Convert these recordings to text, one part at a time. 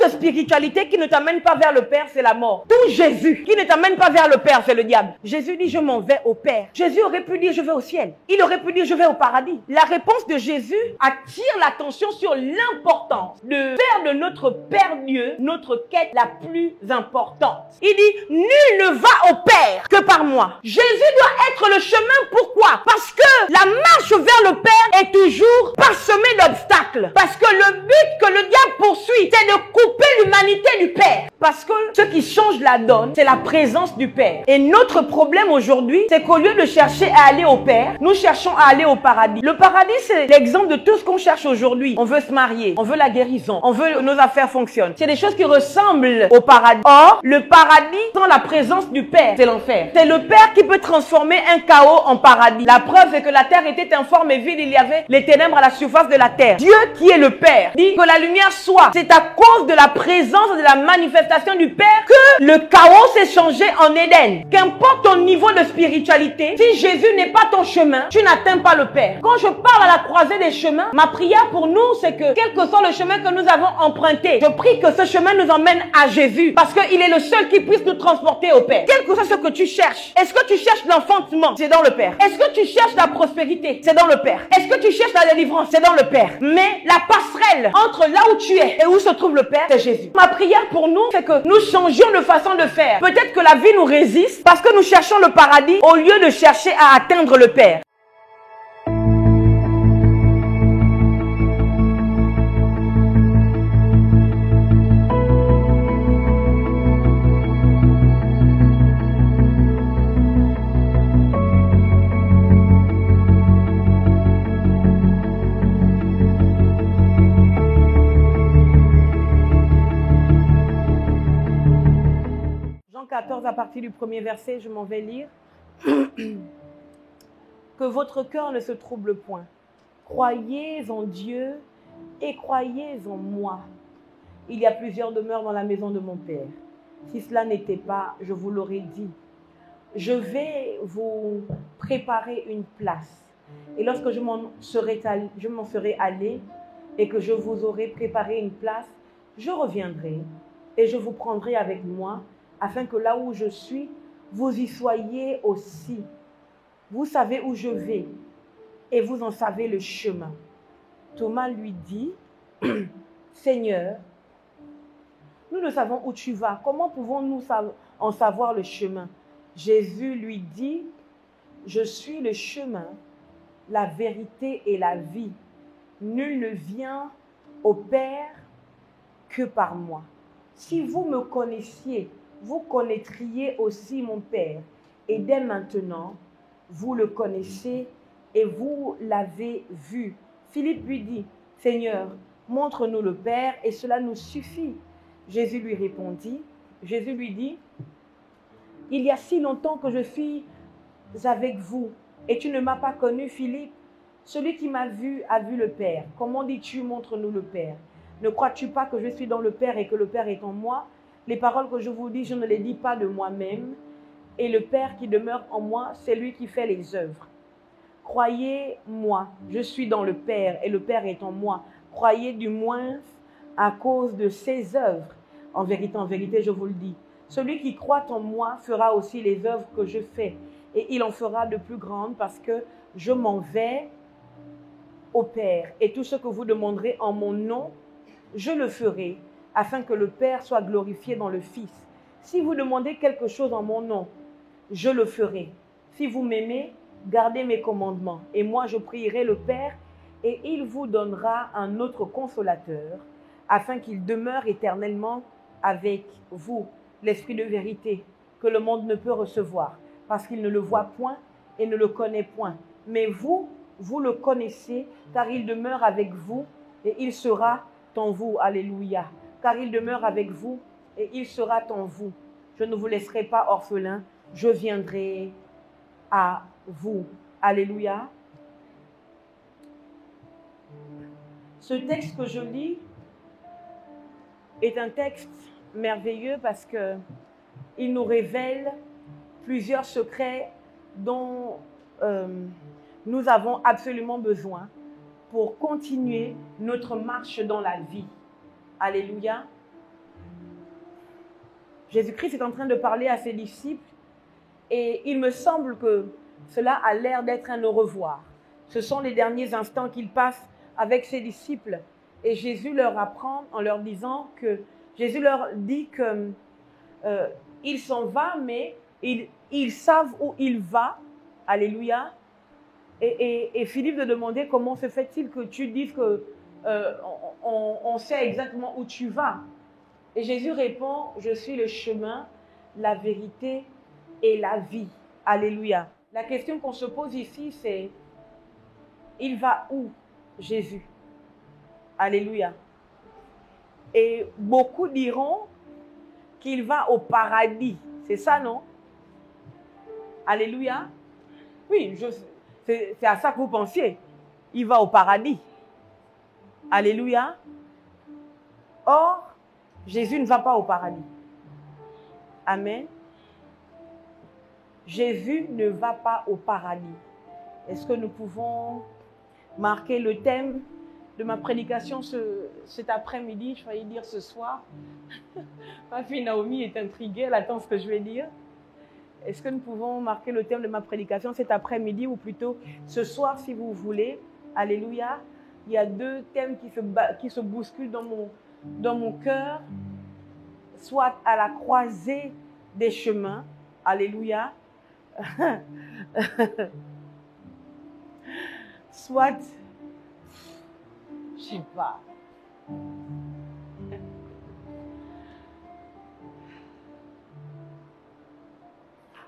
Toute spiritualité qui ne t'amène pas vers le Père, c'est la mort. Tout Jésus qui ne t'amène pas vers le Père, c'est le diable. Jésus dit, je m'en vais au Père. Jésus aurait pu dire, je vais au ciel. Il aurait pu dire, je vais au paradis. La réponse de Jésus attire l'attention sur l'importance de faire de notre Père Dieu notre quête la plus importante. Il dit, nul ne va au Père que par moi. Jésus doit être le chemin. Pourquoi? Parce que la marche vers le Père est toujours parsemée d'obstacles. Parce que le but que le diable poursuit, c'est de couper l'humanité du Père. Parce que ce qui change la donne, c'est la présence du Père. Et notre problème aujourd'hui, c'est qu'au lieu de chercher à aller au Père, nous cherchons à aller au paradis. Le paradis, c'est l'exemple de tout ce qu'on cherche aujourd'hui. On veut se marier, on veut la guérison, on veut que nos affaires fonctionnent. C'est des choses qui ressemblent au paradis. Or, le paradis, sans la présence du Père, c'est l'enfer. C'est le Père qui peut transformer un chaos en paradis. La preuve est que la terre était informe et vide, il y avait les ténèbres à la surface de la terre. Dieu, qui est le Père, dit que la lumière soit. C'est à cause de la présence et de la manifestation du Père que le chaos s'est changé en Éden. Qu'importe ton niveau de spiritualité, si Jésus n'est pas ton chemin, tu n'atteins pas le Père. Quand je parle à la croisée des chemins, ma prière pour nous, c'est que quel que soit le chemin que nous avons emprunté, je prie que ce chemin nous emmène à Jésus, parce qu'il est le seul qui puisse nous transporter au Père. Quel que soit ce que tu cherches, est-ce que tu cherches l'enfantement? C'est dans le Père. Est-ce que tu cherches la prospérité? C'est dans le Père. Est-ce que tu cherches la délivrance? C'est dans le Père. Mais la passerelle entre là où tu es et où se trouve le Père, c'est Jésus. Ma prière pour nous, c'est que nous changions de façon de faire. Peut-être que la vie nous résiste parce que nous cherchons le paradis au lieu de chercher à atteindre le Père. Jean 14, à partir du premier verset, je m'en vais lire. Que votre cœur ne se trouble point. Croyez en Dieu et croyez en moi. Il y a plusieurs demeures dans la maison de mon Père. Si cela n'était pas, je vous l'aurais dit. Je vais vous préparer une place. Et lorsque je m'en serai allé et que je vous aurai préparé une place, je reviendrai et je vous prendrai avec moi, afin que là où je suis, vous y soyez aussi. Vous savez où je vais et vous en savez le chemin. Thomas lui dit, Seigneur, nous ne savons où tu vas. Comment pouvons-nous en savoir le chemin? Jésus lui dit, je suis le chemin, la vérité et la vie. Nul ne vient au Père que par moi. Si vous me connaissiez, vous connaîtriez aussi mon Père. Et dès maintenant, vous le connaissez et vous l'avez vu. Philippe lui dit, Seigneur, montre-nous le Père et cela nous suffit. Jésus lui répondit, Jésus lui dit, il y a si longtemps que je suis avec vous et tu ne m'as pas connu, Philippe. Celui qui m'a vu a vu le Père. Comment dis-tu, montre-nous le Père? Ne crois-tu pas que je suis dans le Père et que le Père est en moi? Les paroles que je vous dis, je ne les dis pas de moi-même. Et le Père qui demeure en moi, c'est lui qui fait les œuvres. Croyez-moi, je suis dans le Père et le Père est en moi. Croyez du moins à cause de ses œuvres. En vérité, je vous le dis. Celui qui croit en moi fera aussi les œuvres que je fais. Et il en fera de plus grandes parce que je m'en vais au Père. Et tout ce que vous demanderez en mon nom, je le ferai, afin que le Père soit glorifié dans le Fils. Si vous demandez quelque chose en mon nom, je le ferai. Si vous m'aimez, gardez mes commandements. Et moi, je prierai le Père, et il vous donnera un autre consolateur, afin qu'il demeure éternellement avec vous, l'Esprit de vérité, que le monde ne peut recevoir, parce qu'il ne le voit point et ne le connaît point. Mais vous, vous le connaissez, car il demeure avec vous, et il sera en vous. Alléluia. Car il demeure avec vous, et il sera en vous. Je ne vous laisserai pas orphelins, je viendrai à vous. Alléluia. Ce texte que je lis est un texte merveilleux parce que il nous révèle plusieurs secrets dont nous avons absolument besoin pour continuer notre marche dans la vie. Alléluia. Jésus-Christ est en train de parler à ses disciples et il me semble que cela a l'air d'être un au revoir. Ce sont les derniers instants qu'il passe avec ses disciples. Et Jésus leur apprend en leur disant que, Jésus leur dit que il s'en va, mais ils savent où il va. Alléluia. Et Philippe de demander comment se fait-il que tu dises que on sait exactement où tu vas. Et Jésus répond, je suis le chemin, la vérité et la vie. Alléluia. La question qu'on se pose ici, c'est, il va où, Jésus? Alléluia. Et beaucoup diront qu'il va au paradis. C'est ça, non? Alléluia. Oui, c'est à ça que vous pensiez. Il va au paradis. Alléluia. Or, Jésus ne va pas au paradis. Amen. Jésus ne va pas au paradis. Est-ce que nous pouvons marquer le thème de ma prédication cet après-midi? Je vais dire ce soir. Ma fille Naomi est intriguée, elle attend ce que je vais dire. Est-ce que nous pouvons marquer le thème de ma prédication cet après-midi ou plutôt ce soir si vous voulez? Alléluia. Il y a deux thèmes qui se bousculent dans mon cœur. Soit à la croisée des chemins. Alléluia. Soit, je sais pas.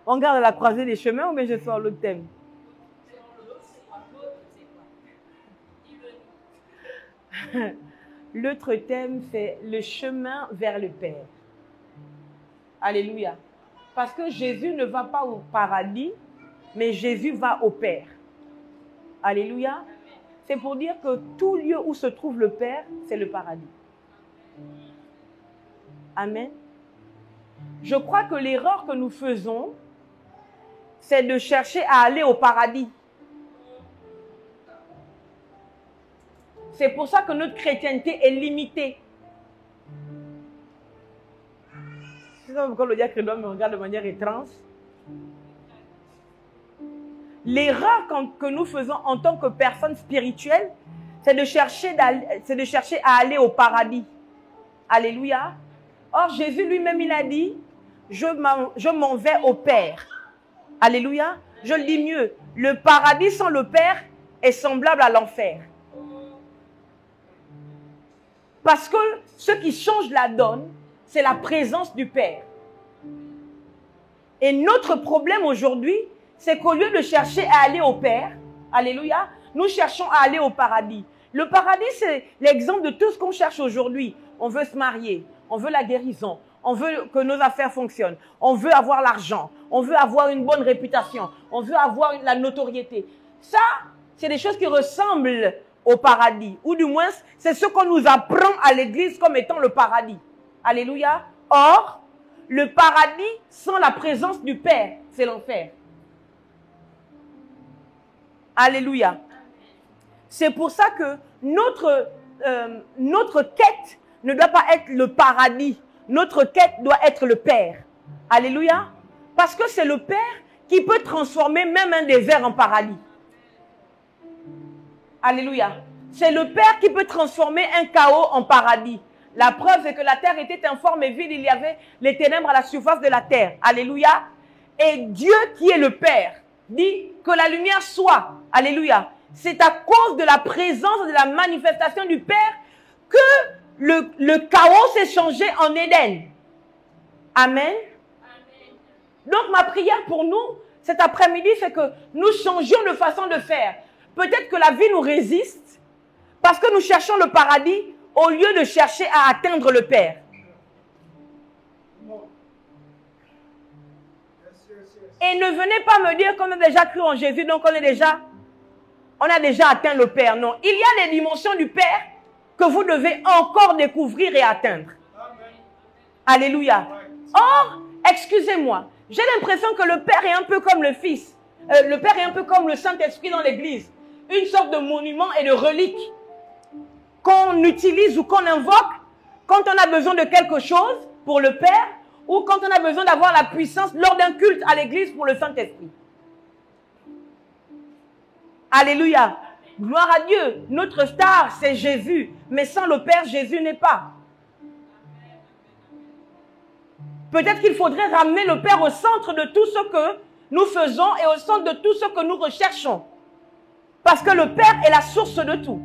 On regarde la croisée des chemins ou bien je sors l'autre thème? L'autre thème, c'est le chemin vers le Père. Alléluia. Parce que Jésus ne va pas au paradis, mais Jésus va au Père. Alléluia. C'est pour dire que tout lieu où se trouve le Père, c'est le paradis. Amen. Je crois que l'erreur que nous faisons, c'est de chercher à aller au paradis. C'est pour ça que notre chrétienté est limitée. C'est ça pourquoi le diacre me regarde de manière étrange. L'erreur que nous faisons en tant que personnes spirituelles, c'est de chercher à aller au paradis. Alléluia. Or, Jésus lui-même, il a dit, je m'en vais au Père. Alléluia. Je le dis mieux, le paradis sans le Père est semblable à l'enfer. Parce que ce qui change la donne, c'est la présence du Père. Et notre problème aujourd'hui, c'est qu'au lieu de chercher à aller au Père, alléluia, nous cherchons à aller au paradis. Le paradis, c'est l'exemple de tout ce qu'on cherche aujourd'hui. On veut se marier, on veut la guérison, on veut que nos affaires fonctionnent, on veut avoir l'argent, on veut avoir une bonne réputation, on veut avoir la notoriété. Ça, c'est des choses qui ressemblent au paradis, ou du moins, c'est ce qu'on nous apprend à l'église comme étant le paradis. Alléluia. Or, le paradis sans la présence du Père, c'est l'enfer. Alléluia. C'est pour ça que notre quête ne doit pas être le paradis. Notre quête doit être le Père. Alléluia. Parce que c'est le Père qui peut transformer même un désert en paradis. Alléluia. C'est le Père qui peut transformer un chaos en paradis. La preuve est que la terre était informe et vide. Il y avait les ténèbres à la surface de la terre. Alléluia. Et Dieu qui est le Père dit que la lumière soit. Alléluia. C'est à cause de la présence, de la manifestation du Père que le chaos s'est changé en Éden. Amen. Donc ma prière pour nous cet après-midi, c'est que nous changions de façon de faire. Peut-être que la vie nous résiste parce que nous cherchons le paradis au lieu de chercher à atteindre le Père. Et ne venez pas me dire qu'on a déjà cru en Jésus, donc on a déjà atteint le Père. Non, il y a les dimensions du Père que vous devez encore découvrir et atteindre. Alléluia. Or, excusez-moi, j'ai l'impression que le Père est un peu comme le Fils. Le Père est un peu comme le Saint-Esprit dans l'Église. Une sorte de monument et de relique qu'on utilise ou qu'on invoque quand on a besoin de quelque chose pour le Père ou quand on a besoin d'avoir la puissance lors d'un culte à l'église pour le Saint-Esprit. Alléluia. Gloire à Dieu. Notre star, c'est Jésus. Mais sans le Père, Jésus n'est pas. Peut-être qu'il faudrait ramener le Père au centre de tout ce que nous faisons et au centre de tout ce que nous recherchons. Parce que le Père est la source de tout.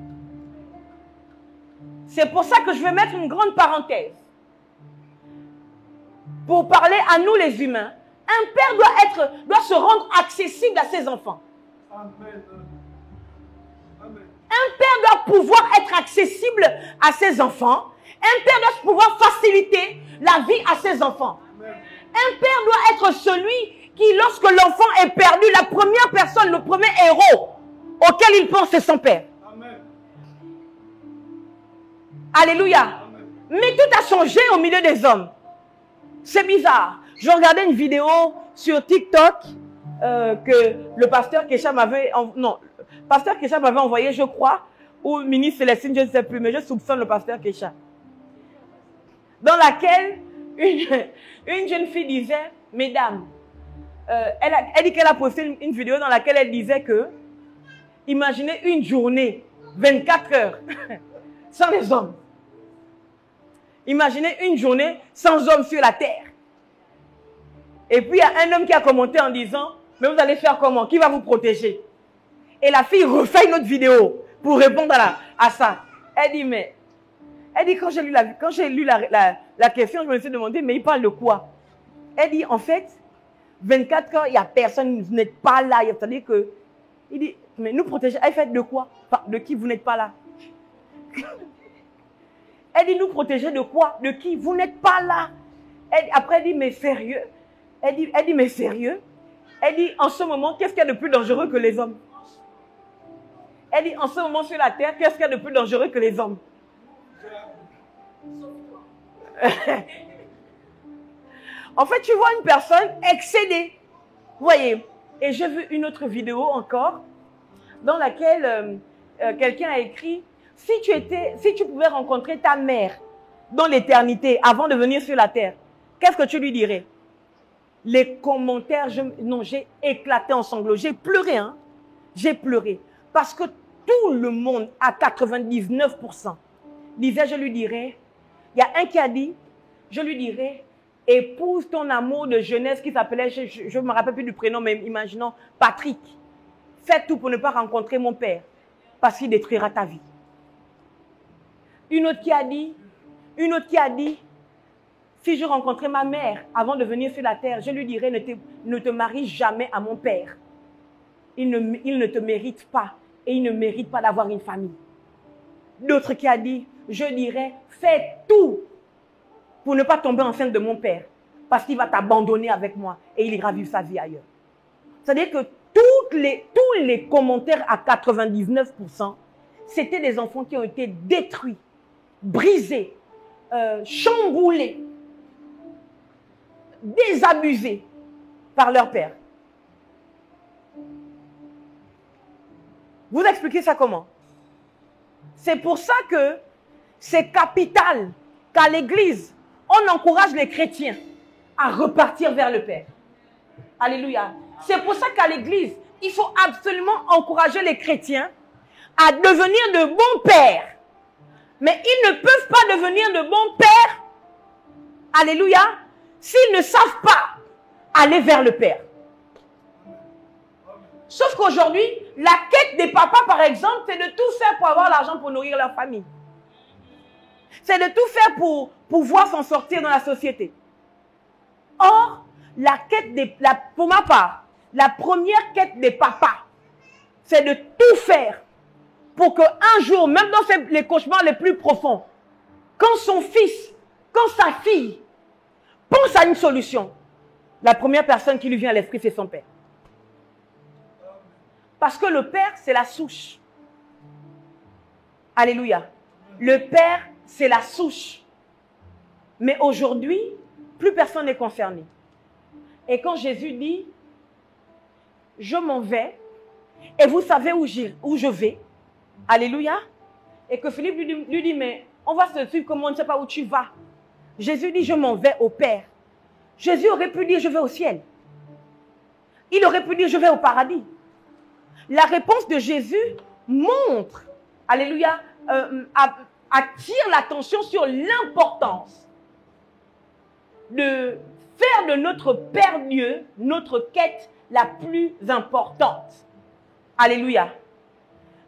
C'est pour ça que je vais mettre une grande parenthèse. Pour parler à nous les humains, un père doit se rendre accessible à ses enfants. Amen. Amen. Un père doit pouvoir être accessible à ses enfants. Un père doit pouvoir faciliter la vie à ses enfants. Amen. Un père doit être celui qui, lorsque l'enfant est perdu, la première personne, le premier héros auquel il pense, c'est son père. Amen. Alléluia. Amen. Mais tout a changé au milieu des hommes. C'est bizarre. Je regardais une vidéo sur TikTok que le pasteur Kesha m'avait envoyé, je crois, ou ministre Célestine, je ne sais plus, mais je soupçonne le pasteur Kesha. Dans laquelle une jeune fille disait, mesdames, elle dit qu'elle a posté une vidéo dans laquelle elle disait que, imaginez une journée, 24 heures, sans les hommes. Imaginez une journée sans hommes sur la terre. Et puis il y a un homme qui a commenté en disant, mais vous allez faire comment? Qui va vous protéger? Et la fille refait une autre vidéo pour répondre à ça. Elle dit, quand j'ai lu la question, je me suis demandé, mais il parle de quoi? Elle dit, en fait, 24 heures, il n'y a personne, vous n'êtes pas là. C'est-à-dire que, il dit, mais nous protéger, elle fait de quoi? Enfin, de qui vous n'êtes pas là? Elle dit, nous protéger de quoi? De qui? Vous n'êtes pas là. Après, elle dit, mais sérieux? Elle dit, mais sérieux? Elle dit, en ce moment, qu'est-ce qu'il y a de plus dangereux que les hommes? Elle dit, en ce moment sur la terre, qu'est-ce qu'il y a de plus dangereux que les hommes? En fait, tu vois une personne excédée. Vous voyez? Et j'ai vu une autre vidéo encore, dans laquelle quelqu'un a écrit, si tu pouvais rencontrer ta mère dans l'éternité avant de venir sur la terre, qu'est-ce que tu lui dirais? Les commentaires, j'ai éclaté en sanglots. J'ai pleuré, hein. J'ai pleuré. Parce que tout le monde, à 99%, disait, je lui dirais, il y a un qui a dit, je lui dirais, épouse ton amour de jeunesse qui s'appelait, je ne me rappelle plus du prénom, mais imaginons, Patrick. Fais tout pour ne pas rencontrer mon père, parce qu'il détruira ta vie. Une autre qui a dit, si je rencontrais ma mère avant de venir sur la terre, je lui dirais, ne te marie jamais à mon père. Il ne te mérite pas et il ne mérite pas d'avoir une famille. D'autres qui a dit, je dirais, fais tout pour ne pas tomber enceinte de mon père, parce qu'il va t'abandonner avec moi et il ira vivre sa vie ailleurs. C'est-à-dire que tous les commentaires à 99%, c'était des enfants qui ont été détruits, brisés, chamboulés, désabusés par leur père. Vous expliquez ça comment? C'est pour ça que c'est capital qu'à l'église, on encourage les chrétiens à repartir vers le Père. Alléluia. C'est pour ça qu'à l'église, il faut absolument encourager les chrétiens à devenir de bons pères. Mais ils ne peuvent pas devenir de bons pères, alléluia, s'ils ne savent pas aller vers le Père. Sauf qu'aujourd'hui, la quête des papas, par exemple, c'est de tout faire pour avoir l'argent pour nourrir leur famille. C'est de tout faire pour pouvoir s'en sortir dans la société. Or, pour ma part, la première quête des papas, c'est de tout faire pour qu'un jour, même dans les cauchemars les plus profonds, quand son fils, quand sa fille pense à une solution, la première personne qui lui vient à l'esprit, c'est son père. Parce que le père, c'est la souche. Alléluia. Le père, c'est la souche. Mais aujourd'hui, plus personne n'est concerné. Et quand Jésus dit, je m'en vais, et vous savez où je vais, alléluia, et que Philippe lui dit, mais on va se suivre comme on ne sait pas où tu vas. Jésus dit, je m'en vais au Père. Jésus aurait pu dire, je vais au ciel. Il aurait pu dire, je vais au paradis. La réponse de Jésus montre, alléluia, attire l'attention sur l'importance de faire de notre Père Dieu notre quête la plus importante. Alléluia.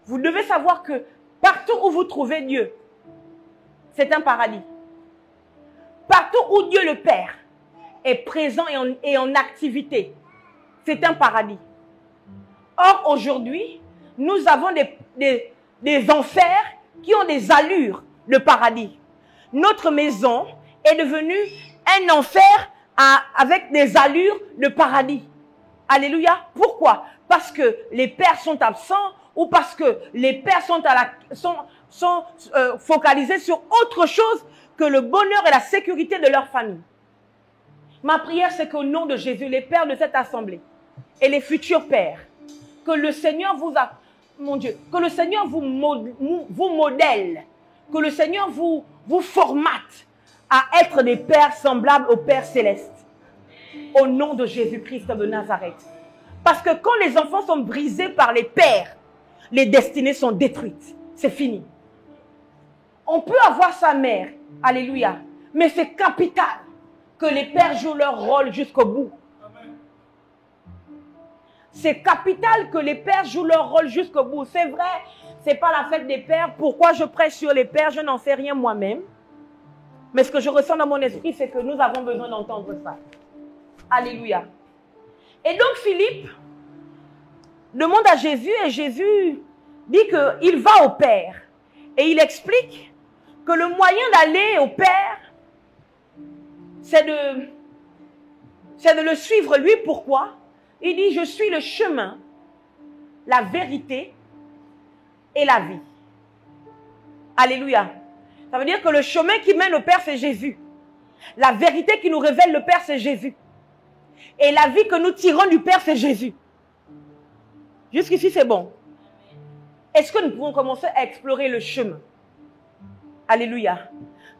Vous devez savoir que partout où vous trouvez Dieu, c'est un paradis. Partout où Dieu le Père est présent et en activité, c'est un paradis. Or, aujourd'hui, nous avons des enfers qui ont des allures de paradis. Notre maison est devenue un enfer avec des allures de paradis. Alléluia. Pourquoi? Parce que les pères sont absents ou parce que les pères sont focalisés sur autre chose que le bonheur et la sécurité de leur famille. Ma prière, c'est qu'au nom de Jésus, les pères de cette assemblée et les futurs pères, que le Seigneur vous a, mon Dieu, que le Seigneur vous modèle, que le Seigneur vous formate à être des pères semblables au Père Céleste. Au nom de Jésus-Christ de Nazareth. Parce que quand les enfants sont brisés par les pères, les destinées sont détruites. C'est fini. On peut avoir sa mère, alléluia, mais c'est capital que les pères jouent leur rôle jusqu'au bout. C'est capital que les pères jouent leur rôle jusqu'au bout. C'est vrai, c'est pas la fête des pères. Pourquoi je prêche sur les pères? Je n'en sais rien moi-même. Mais ce que je ressens dans mon esprit, c'est que nous avons besoin d'entendre ça. Alléluia. Et donc Philippe demande à Jésus et Jésus dit qu'il va au Père. Et il explique que le moyen d'aller au Père, c'est de le suivre lui. Pourquoi? Il dit, je suis le chemin, la vérité et la vie. Alléluia. Ça veut dire que le chemin qui mène au Père, c'est Jésus. La vérité qui nous révèle le Père, c'est Jésus. Et la vie que nous tirons du Père, c'est Jésus. Jusqu'ici, c'est bon. Est-ce que nous pouvons commencer à explorer le chemin? Alléluia.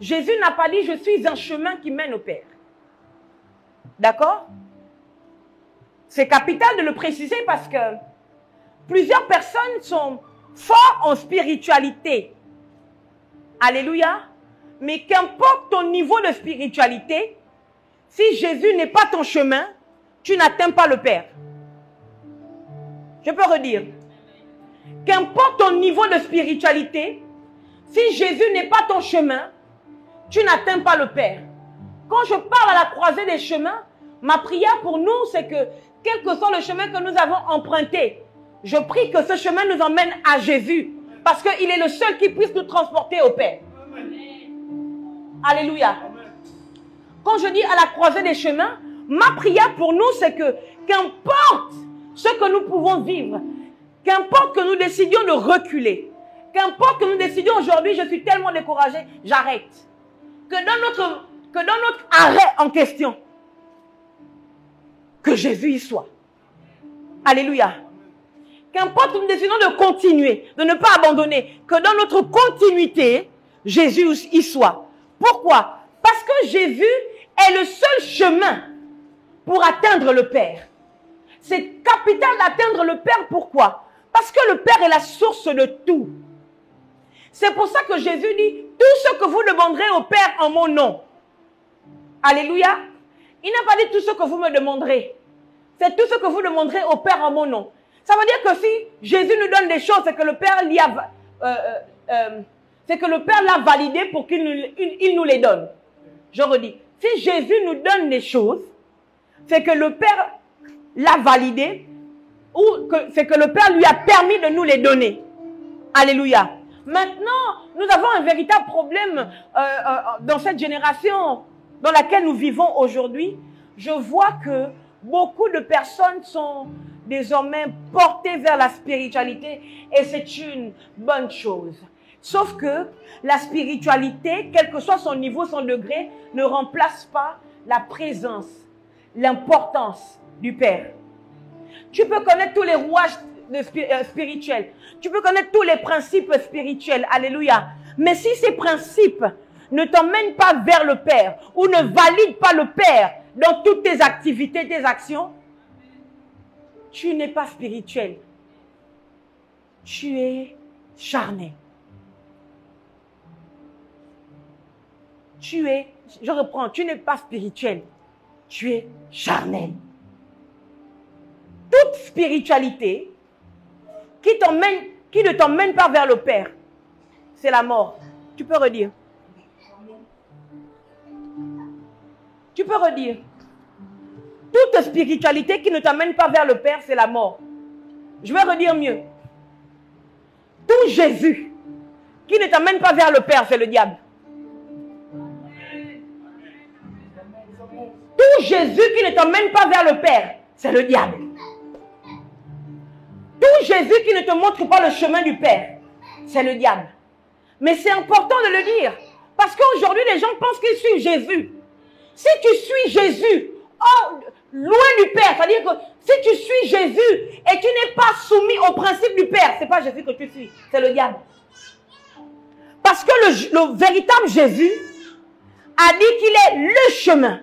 Jésus n'a pas dit, je suis un chemin qui mène au Père. D'accord? C'est capital de le préciser parce que plusieurs personnes sont fortes en spiritualité. Alléluia. Mais qu'importe ton niveau de spiritualité, si Jésus n'est pas ton chemin, tu n'atteins pas le Père. Je peux redire. Qu'importe ton niveau de spiritualité, si Jésus n'est pas ton chemin, tu n'atteins pas le Père. Quand je parle à la croisée des chemins, ma prière pour nous, c'est que, quel que soit le chemin que nous avons emprunté, je prie que ce chemin nous emmène à Jésus. Parce qu'il est le seul qui puisse nous transporter au Père. Alléluia. Quand je dis à la croisée des chemins, ma prière pour nous, c'est que, qu'importe ce que nous pouvons vivre, qu'importe que nous décidions de reculer, qu'importe que nous décidions aujourd'hui, je suis tellement découragé, j'arrête. Que dans notre arrêt en question, que Jésus y soit. Alléluia. Qu'importe que nous décidons de continuer, de ne pas abandonner, que dans notre continuité, Jésus y soit. Pourquoi? Parce que Jésus est le seul chemin pour atteindre le Père. C'est capital d'atteindre le Père. Pourquoi? Parce que le Père est la source de tout. C'est pour ça que Jésus dit, tout ce que vous demanderez au Père en mon nom. Alléluia. Il n'a pas dit tout ce que vous me demanderez. C'est tout ce que vous demanderez au Père en mon nom. Ça veut dire que si Jésus nous donne des choses, c'est que le Père l'a validé pour qu'il nous les donne. Je redis. Si Jésus nous donne des choses, c'est que le Père l'a validé ou c'est que le Père lui a permis de nous les donner. Alléluia. Maintenant, nous avons un véritable problème dans cette génération dans laquelle nous vivons aujourd'hui. Je vois que beaucoup de personnes sont désormais portées vers la spiritualité et c'est une bonne chose. Sauf que la spiritualité, quel que soit son niveau, son degré, ne remplace pas la présence, l'importance du Père. Tu peux connaître tous les rouages spirituels. Tu peux connaître tous les principes spirituels. Alléluia. Mais si ces principes ne t'emmènent pas vers le Père ou ne valident pas le Père dans toutes tes activités, tes actions, tu n'es pas spirituel. Tu es charnel. Je reprends, tu n'es pas spirituel. Tu es charnel. Toute spiritualité qui ne t'emmène pas vers le Père, c'est la mort. Tu peux redire. Tu peux redire. Toute spiritualité qui ne t'amène pas vers le Père, c'est la mort. Je vais redire mieux. Tout Jésus qui ne t'amène pas vers le Père, c'est le diable. Tout Jésus qui ne t'emmène pas vers le Père, c'est le diable. Tout Jésus qui ne te montre pas le chemin du Père, c'est le diable. Mais c'est important de le dire. Parce qu'aujourd'hui, les gens pensent qu'ils suivent Jésus. Si tu suis Jésus, loin du Père, c'est-à-dire que si tu suis Jésus et tu n'es pas soumis au principe du Père, ce n'est pas Jésus que tu suis, c'est le diable. Parce que le véritable Jésus a dit qu'il est le chemin.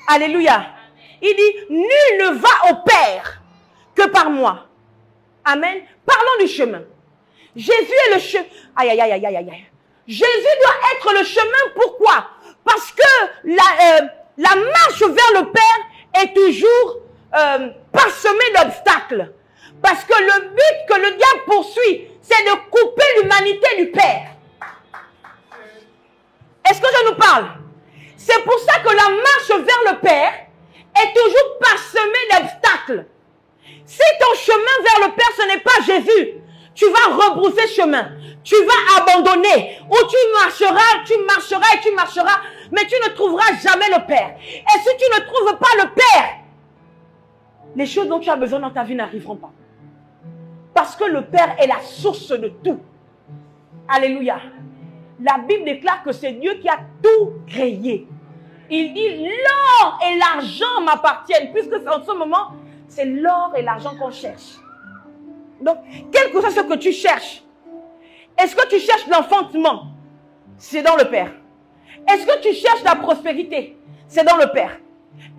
Alléluia. Il dit, nul ne va au Père que par moi. Amen. Parlons du chemin. Jésus est le chemin. Aïe, aïe, aïe, aïe, aïe, aïe. Jésus doit être le chemin. Pourquoi? Parce que la marche vers le Père est toujours parsemée d'obstacles. Parce que le but que le diable poursuit, c'est de couper l'humanité du Père. Est-ce que je nous parle? C'est pour ça que la marche vers le Père est toujours parsemée d'obstacles. Si ton chemin vers le Père, ce n'est pas Jésus, tu vas rebrousser chemin. Tu vas abandonner. Ou tu marcheras, mais tu ne trouveras jamais le Père. Et si tu ne trouves pas le Père, les choses dont tu as besoin dans ta vie n'arriveront pas. Parce que le Père est la source de tout. Alléluia. La Bible déclare que c'est Dieu qui a tout créé. Il dit, l'or et l'argent m'appartiennent. Puisque en ce moment, c'est l'or et l'argent qu'on cherche. Donc, quel que soit ce que tu cherches, est-ce que tu cherches l'enfantement? C'est dans le Père. Est-ce que tu cherches la prospérité? C'est dans le Père.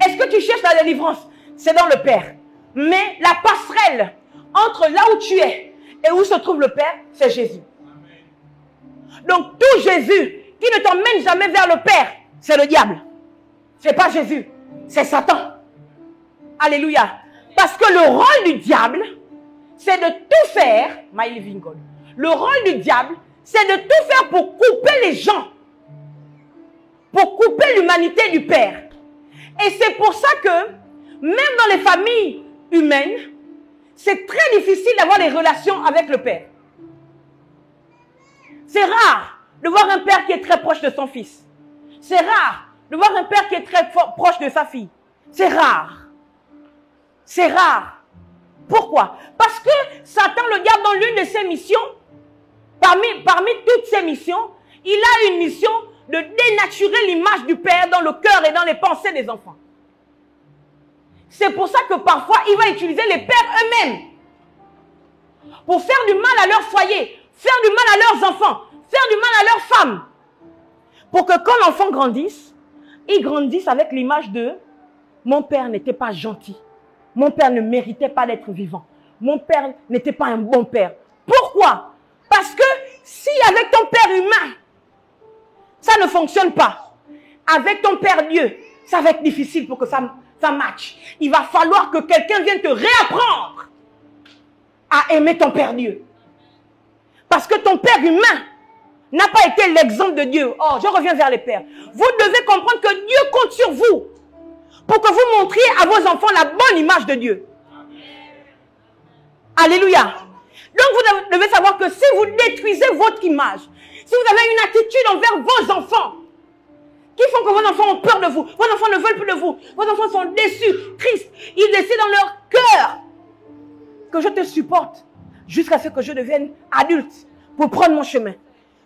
Est-ce que tu cherches la délivrance? C'est dans le Père. Mais la passerelle entre là où tu es et où se trouve le Père, c'est Jésus. Donc, tout Jésus qui ne t'emmène jamais vers le Père, c'est le diable. Ce n'est pas Jésus, c'est Satan. Alléluia. Parce que le rôle du diable, c'est de tout faire, my living God. Le rôle du diable, c'est de tout faire pour couper les gens. Pour couper l'humanité du Père. Et c'est pour ça que, même dans les familles humaines, c'est très difficile d'avoir des relations avec le Père. C'est rare de voir un père qui est très proche de son fils. C'est rare de voir un père qui est très proche de sa fille. C'est rare. C'est rare. Pourquoi? Parce que Satan, le diable, dans l'une de ses missions, parmi toutes ses missions, il a une mission de dénaturer l'image du Père dans le cœur et dans les pensées des enfants. C'est pour ça que parfois, il va utiliser les pères eux-mêmes pour faire du mal à leur foyer, faire du mal à leurs enfants, faire du mal à leurs femmes. Pour que quand l'enfant grandisse, il grandisse avec l'image de « mon père n'était pas gentil, mon père ne méritait pas d'être vivant, mon père n'était pas un bon père ». Pourquoi? Parce que si avec ton père humain, ça ne fonctionne pas, avec ton père Dieu, ça va être difficile pour que ça matche. Il va falloir que quelqu'un vienne te réapprendre à aimer ton père Dieu. Parce que ton père humain n'a pas été l'exemple de Dieu. Oh, je reviens vers les pères. Vous devez comprendre que Dieu compte sur vous pour que vous montriez à vos enfants la bonne image de Dieu. Alléluia. Donc vous devez savoir que si vous détruisez votre image, si vous avez une attitude envers vos enfants, qui font que vos enfants ont peur de vous, vos enfants ne veulent plus de vous, vos enfants sont déçus, tristes, ils décident dans leur cœur que je te supporte jusqu'à ce que je devienne adulte pour prendre mon chemin.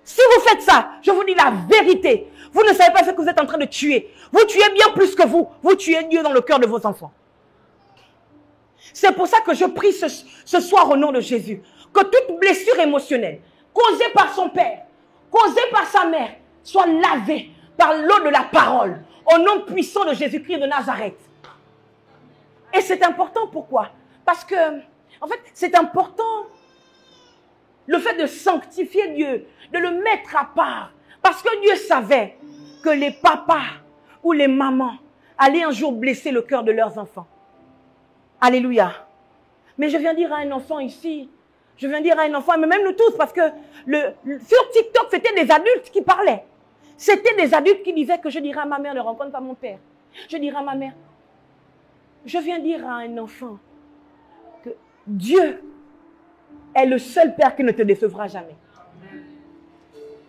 Si vous faites ça, je vous dis la vérité, vous ne savez pas ce que vous êtes en train de tuer. Vous tuez bien plus que vous tuez Dieu dans le cœur de vos enfants. C'est pour ça que je prie ce soir au nom de Jésus, que toute blessure émotionnelle causée par son père, causée par sa mère, soit lavée par l'eau de la parole, au nom puissant de Jésus-Christ de Nazareth. Et c'est important, pourquoi? Parce que, en fait, c'est important le fait de sanctifier Dieu, de le mettre à part. Parce que Dieu savait que les papas ou les mamans allaient un jour blesser le cœur de leurs enfants. Alléluia. Mais je viens dire à un enfant ici, je viens dire à un enfant, mais même nous tous, parce que sur TikTok, c'était des adultes qui parlaient. C'était des adultes qui disaient que je dirais à ma mère, ne rencontre pas mon père. Je dirais à ma mère, je viens dire à un enfant que Dieu est le seul père qui ne te décevra jamais.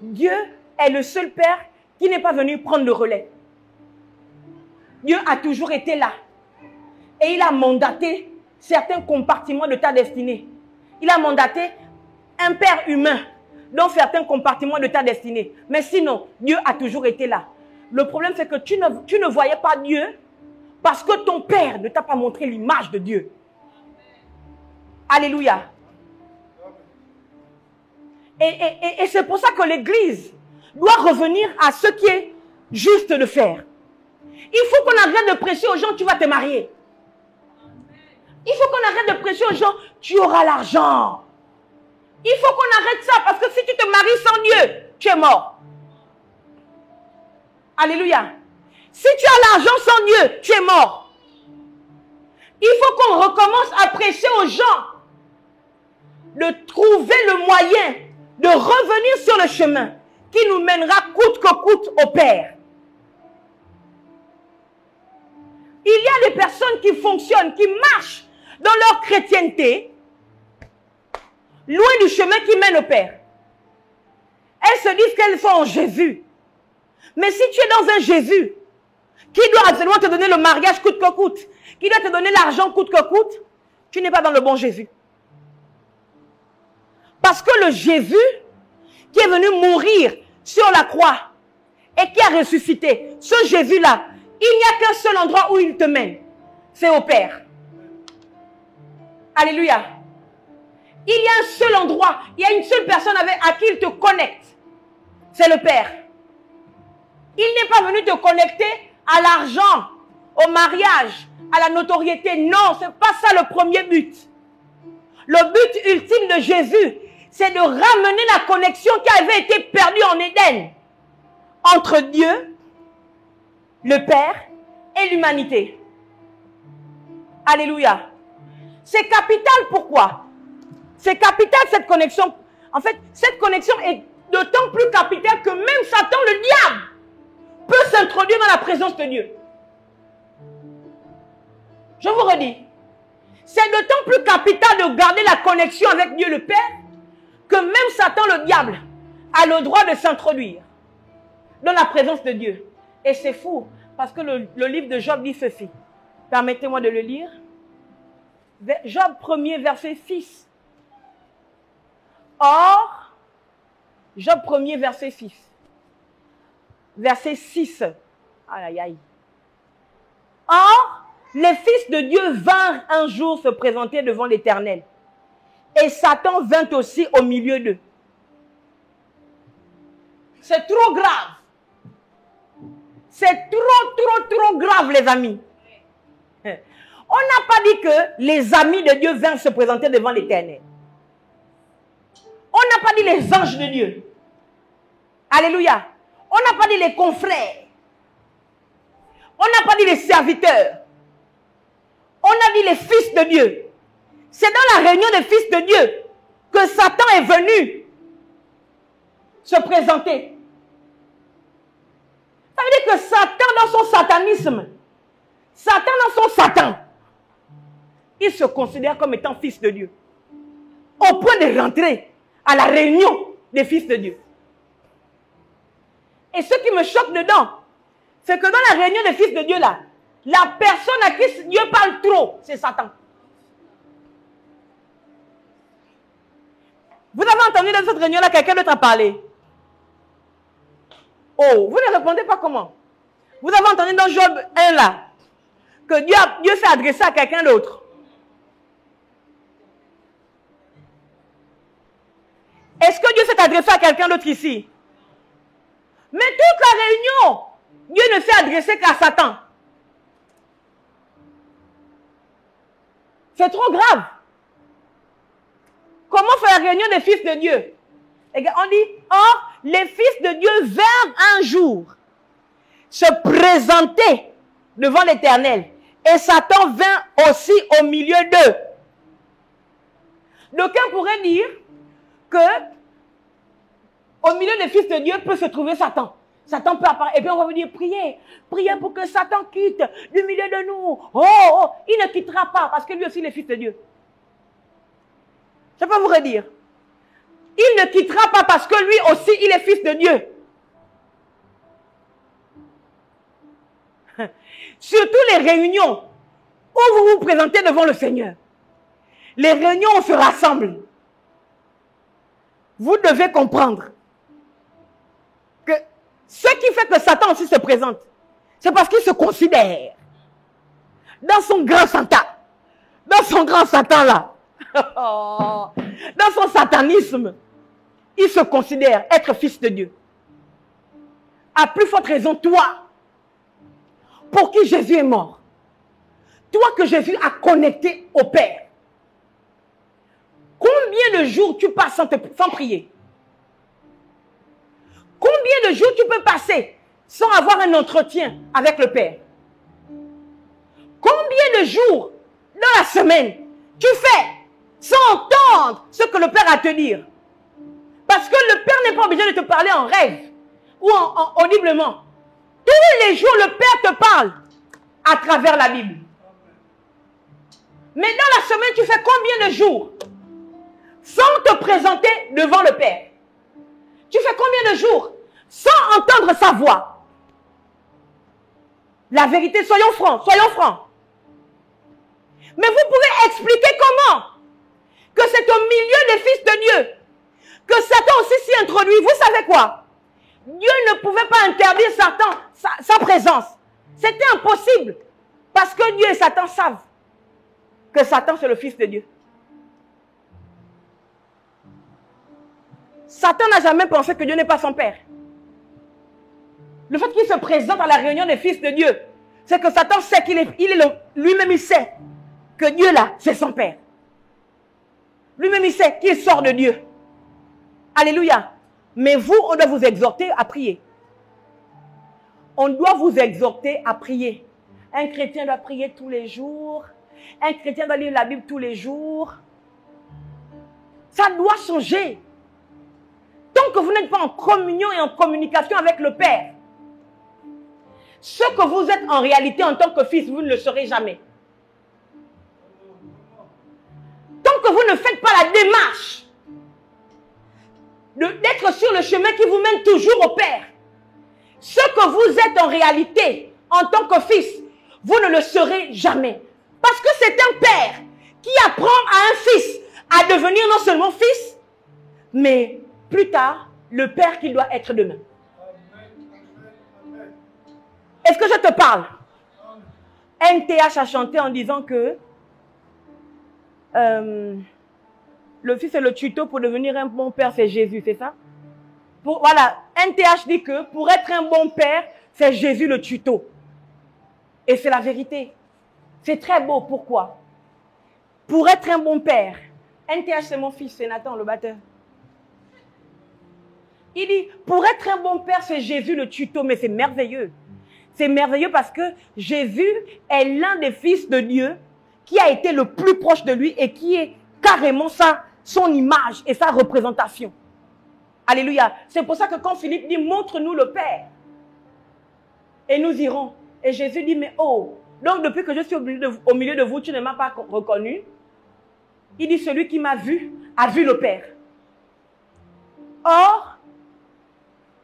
Dieu est le seul père qui n'est pas venu prendre le relais. Dieu a toujours été là. Et il a mandaté certains compartiments de ta destinée. Il a mandaté un père humain dans certains compartiments de ta destinée. Mais sinon, Dieu a toujours été là. Le problème, c'est que tu ne voyais pas Dieu parce que ton père ne t'a pas montré l'image de Dieu. Alléluia. Et c'est pour ça que l'Église doit revenir à ce qui est juste de faire. Il faut qu'on arrête de prêcher aux gens, tu vas te marier. Il faut qu'on arrête de prêcher aux gens, tu auras l'argent. Il faut qu'on arrête ça, parce que si tu te maries sans Dieu, tu es mort. Alléluia. Si tu as l'argent sans Dieu, tu es mort. Il faut qu'on recommence à prêcher aux gens de trouver le moyen de revenir sur le chemin qui nous mènera coûte que coûte au Père. Il y a des personnes qui fonctionnent, qui marchent dans leur chrétienté, loin du chemin qui mène au Père. Elles se disent qu'elles sont en Jésus. Mais si tu es dans un Jésus qui doit absolument te donner le mariage coûte que coûte, qui doit te donner l'argent coûte que coûte, tu n'es pas dans le bon Jésus. Parce que le Jésus qui est venu mourir sur la croix et qui a ressuscité, ce Jésus-là, il n'y a qu'un seul endroit où il te mène. C'est au Père. Alléluia. Il y a un seul endroit, il y a une seule personne à qui il te connecte. C'est le Père. Il n'est pas venu te connecter à l'argent, au mariage, à la notoriété. Non, ce n'est pas ça le premier but. Le but ultime de Jésus, c'est de ramener la connexion qui avait été perdue en Éden entre Dieu, le Père et l'humanité. Alléluia. C'est capital, pourquoi? C'est capital cette connexion. En fait, cette connexion est d'autant plus capitale que même Satan, le diable, peut s'introduire dans la présence de Dieu. Je vous redis. C'est d'autant plus capital de garder la connexion avec Dieu le Père que même Satan, le diable, a le droit de s'introduire dans la présence de Dieu. Et c'est fou, parce que le livre de Job dit ceci. Permettez-moi de le lire. Job 1er, verset 6. Or, Job 1er, verset 6. Verset 6. Aïe, aïe, aïe. Or, les fils de Dieu vinrent un jour se présenter devant l'Éternel. Et Satan vint aussi au milieu d'eux. C'est trop grave. C'est trop grave, les amis. On n'a pas dit que les amis de Dieu vinrent se présenter devant l'Éternel. On n'a pas dit les anges de Dieu. Alléluia. On n'a pas dit les confrères. On n'a pas dit les serviteurs. On a dit les fils de Dieu. C'est dans la réunion des fils de Dieu que Satan est venu se présenter. Ça veut dire que Satan, dans son satanisme, Satan dans son Satan, il se considère comme étant fils de Dieu. Au point de rentrer à la réunion des fils de Dieu. Et ce qui me choque dedans, c'est que dans la réunion des fils de Dieu là, la personne à qui Dieu parle trop, c'est Satan. Vous avez entendu dans cette réunion-là, quelqu'un d'autre a parlé. Oh, vous ne répondez pas comment? Vous avez entendu dans Job 1 là, que Dieu s'est adressé à quelqu'un d'autre. Est-ce que Dieu s'est adressé à quelqu'un d'autre ici? Mais toute la réunion s'est adressé qu'à Satan. C'est trop grave. Comment faire la réunion des fils de Dieu? Et on dit, or, les fils de Dieu vinrent un jour se présenter devant l'Éternel. Et Satan vint aussi au milieu d'eux. D'aucuns pourraient dire que au milieu des fils de Dieu peut se trouver Satan. Satan peut apparaître. Et puis on va vous dire, priez. Priez pour que Satan quitte du milieu de nous. Oh, il ne quittera pas parce que lui aussi il est fils de Dieu. Je peux vous redire. Il ne quittera pas parce que lui aussi il est fils de Dieu. Surtout les réunions où vous vous présentez devant le Seigneur. Les réunions où on se rassemble. Vous devez comprendre que ce qui fait que Satan aussi se présente, c'est parce qu'il se considère dans son grand Satan. Dans son grand Satan là. Dans son satanisme. Il se considère être fils de Dieu. À plus forte raison, toi, pour qui Jésus est mort. Toi que Jésus a connecté au Père. Combien de jours tu passes sans prier? Combien de jours tu peux passer sans avoir un entretien avec le Père? Combien de jours dans la semaine tu fais sans entendre ce que le Père a à te dire? Parce que le Père n'est pas obligé de te parler en rêve ou audiblement. Tous les jours, le Père te parle à travers la Bible. Mais dans la semaine, tu fais combien de jours sans te présenter devant le Père? Tu fais combien de jours sans entendre sa voix? La vérité, soyons francs, soyons francs. Mais vous pouvez expliquer comment que c'est au milieu des fils de Dieu que Satan aussi s'y introduit. Vous savez quoi? Dieu ne pouvait pas interdire Satan, sa présence. C'était impossible. Parce que Dieu et Satan savent que Satan c'est le fils de Dieu. Satan n'a jamais pensé que Dieu n'est pas son père. Le fait qu'il se présente à la réunion des fils de Dieu, c'est que Satan sait qu'il est lui-même il sait que Dieu là, c'est son père. Lui-même il sait qu'il sort de Dieu. Alléluia. Mais vous, on doit vous exhorter à prier. On doit vous exhorter à prier. Un chrétien doit prier tous les jours. Un chrétien doit lire la Bible tous les jours. Ça doit changer. Tant que vous n'êtes pas en communion et en communication avec le Père, ce que vous êtes en réalité en tant que fils, vous ne le serez jamais. Tant que vous ne faites pas la démarche d'être sur le chemin qui vous mène toujours au Père, ce que vous êtes en réalité en tant que fils, vous ne le serez jamais. Parce que c'est un père qui apprend à un fils à devenir non seulement fils, mais plus tard, le père qu'il doit être demain. Est-ce que je te parle? NTH a chanté en disant que le fils est le tuto pour devenir un bon père, c'est Jésus, c'est ça? Voilà, NTH dit que pour être un bon père, c'est Jésus le tuto. Et c'est la vérité. C'est très beau, pourquoi? Pour être un bon père, NTH c'est mon fils, c'est Nathan le batteur. Il dit, pour être un bon père, c'est Jésus le tuto, mais c'est merveilleux. C'est merveilleux parce que Jésus est l'un des fils de Dieu qui a été le plus proche de lui et qui est carrément son image et sa représentation. Alléluia. C'est pour ça que quand Philippe dit, montre-nous le Père, et nous irons. Et Jésus dit, mais oh, donc depuis que je suis au milieu de vous, tu ne m'as pas reconnu. Il dit, celui qui m'a vu, a vu le Père. Or,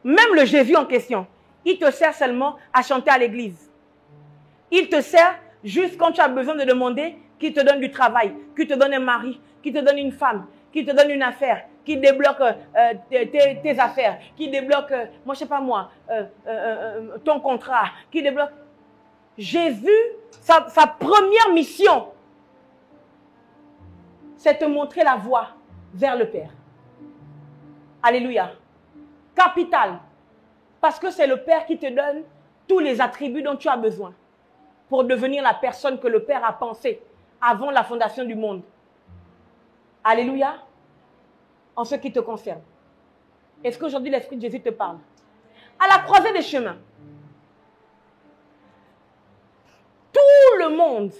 même le Jésus en question, il te sert seulement à chanter à l'église. Il te sert juste quand tu as besoin de demander qu'il te donne du travail, qu'il te donne un mari, qu'il te donne une femme, qu'il te donne une affaire, qu'il débloque tes affaires, qu'il débloque, moi je sais pas moi, ton contrat, qu'il débloque. Jésus, sa première mission, c'est te montrer la voie vers le Père. Alléluia. Capital. Parce que c'est le Père qui te donne tous les attributs dont tu as besoin pour devenir la personne que le Père a pensée avant la fondation du monde. Alléluia. En ce qui te concerne. Est-ce qu'aujourd'hui l'Esprit de Jésus te parle? À la croisée des chemins, tout le monde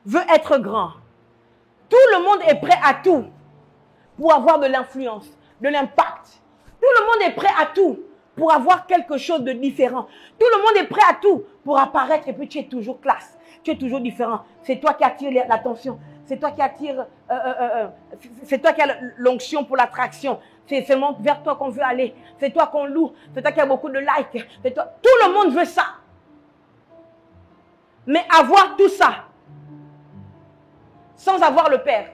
veut être grand. Tout le monde est prêt à tout pour avoir de l'influence, de l'impact. Tout le monde est prêt à tout pour avoir quelque chose de différent. Tout le monde est prêt à tout pour apparaître et puis tu es toujours classe. Tu es toujours différent. C'est toi qui attires l'attention. C'est toi qui attire, c'est toi qui as l'onction pour l'attraction. C'est seulement vers toi qu'on veut aller. C'est toi qu'on loue. C'est toi qui as beaucoup de likes. C'est toi. Tout le monde veut ça. Mais avoir tout ça, sans avoir le Père,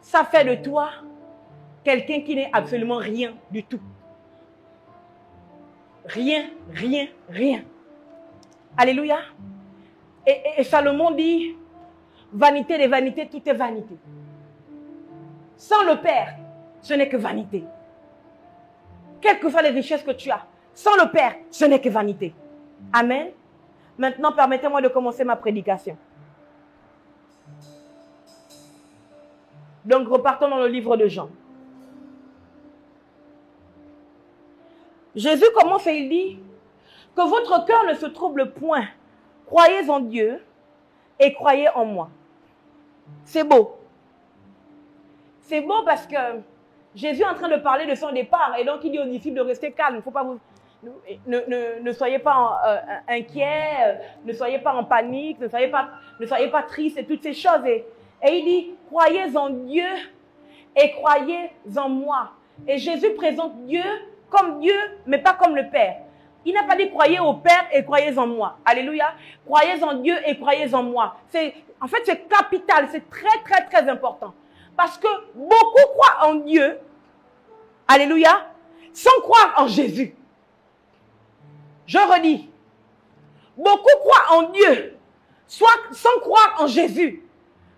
ça fait de toi quelqu'un qui n'est absolument rien du tout. Rien, rien, rien. Alléluia. Et Salomon dit, vanité des vanités, tout est vanité. Sans le Père, ce n'est que vanité. Quelles que soient les richesses que tu as, sans le Père, ce n'est que vanité. Amen. Maintenant, permettez-moi de commencer ma prédication. Donc, repartons dans le livre de Jean. Jésus commence et il dit que votre cœur ne se trouble point. Croyez en Dieu et croyez en moi. C'est beau. C'est beau parce que Jésus est en train de parler de son départ et donc il dit aux disciples de rester calmes. Il ne faut pas vous... Ne soyez pas inquiets, ne soyez pas en panique, ne soyez pas tristes et toutes ces choses. Et il dit, croyez en Dieu et croyez en moi. Et Jésus présente Dieu comme Dieu, mais pas comme le Père. Il n'a pas dit croyez au Père et croyez en moi. Alléluia. Croyez en Dieu et croyez en moi. En fait, c'est capital, c'est très, très, très important. Parce que beaucoup croient en Dieu, alléluia, sans croire en Jésus. Je redis, beaucoup croient en Dieu, soit sans croire en Jésus.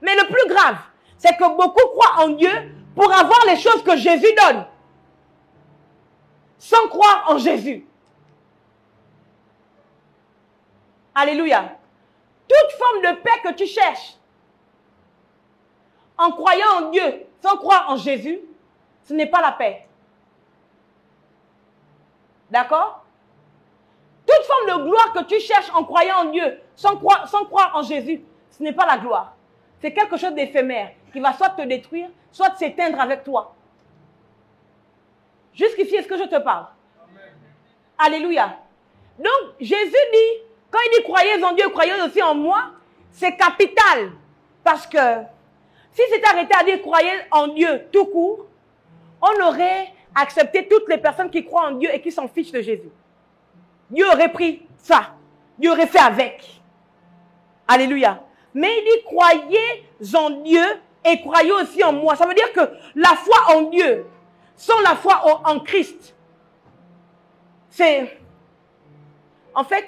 Mais le plus grave, c'est que beaucoup croient en Dieu pour avoir les choses que Jésus donne, sans croire en Jésus. Alléluia. Toute forme de paix que tu cherches, en croyant en Dieu, sans croire en Jésus, ce n'est pas la paix. D'accord? Toute forme de gloire que tu cherches en croyant en Dieu, sans croire en Jésus, ce n'est pas la gloire. C'est quelque chose d'éphémère qui va soit te détruire, soit s'éteindre avec toi. Jusqu'ici, est-ce que je te parle? Amen. Alléluia. Donc, Jésus dit, quand il dit croyez en Dieu, croyez aussi en moi, c'est capital. Parce que si c'était arrêté à dire croyez en Dieu tout court, on aurait accepté toutes les personnes qui croient en Dieu et qui s'en fichent de Jésus. Dieu aurait pris ça. Dieu aurait fait avec. Alléluia. Mais il dit croyez en Dieu et croyez aussi en moi. Ça veut dire que la foi en Dieu sans la foi en Christ, c'est... En fait,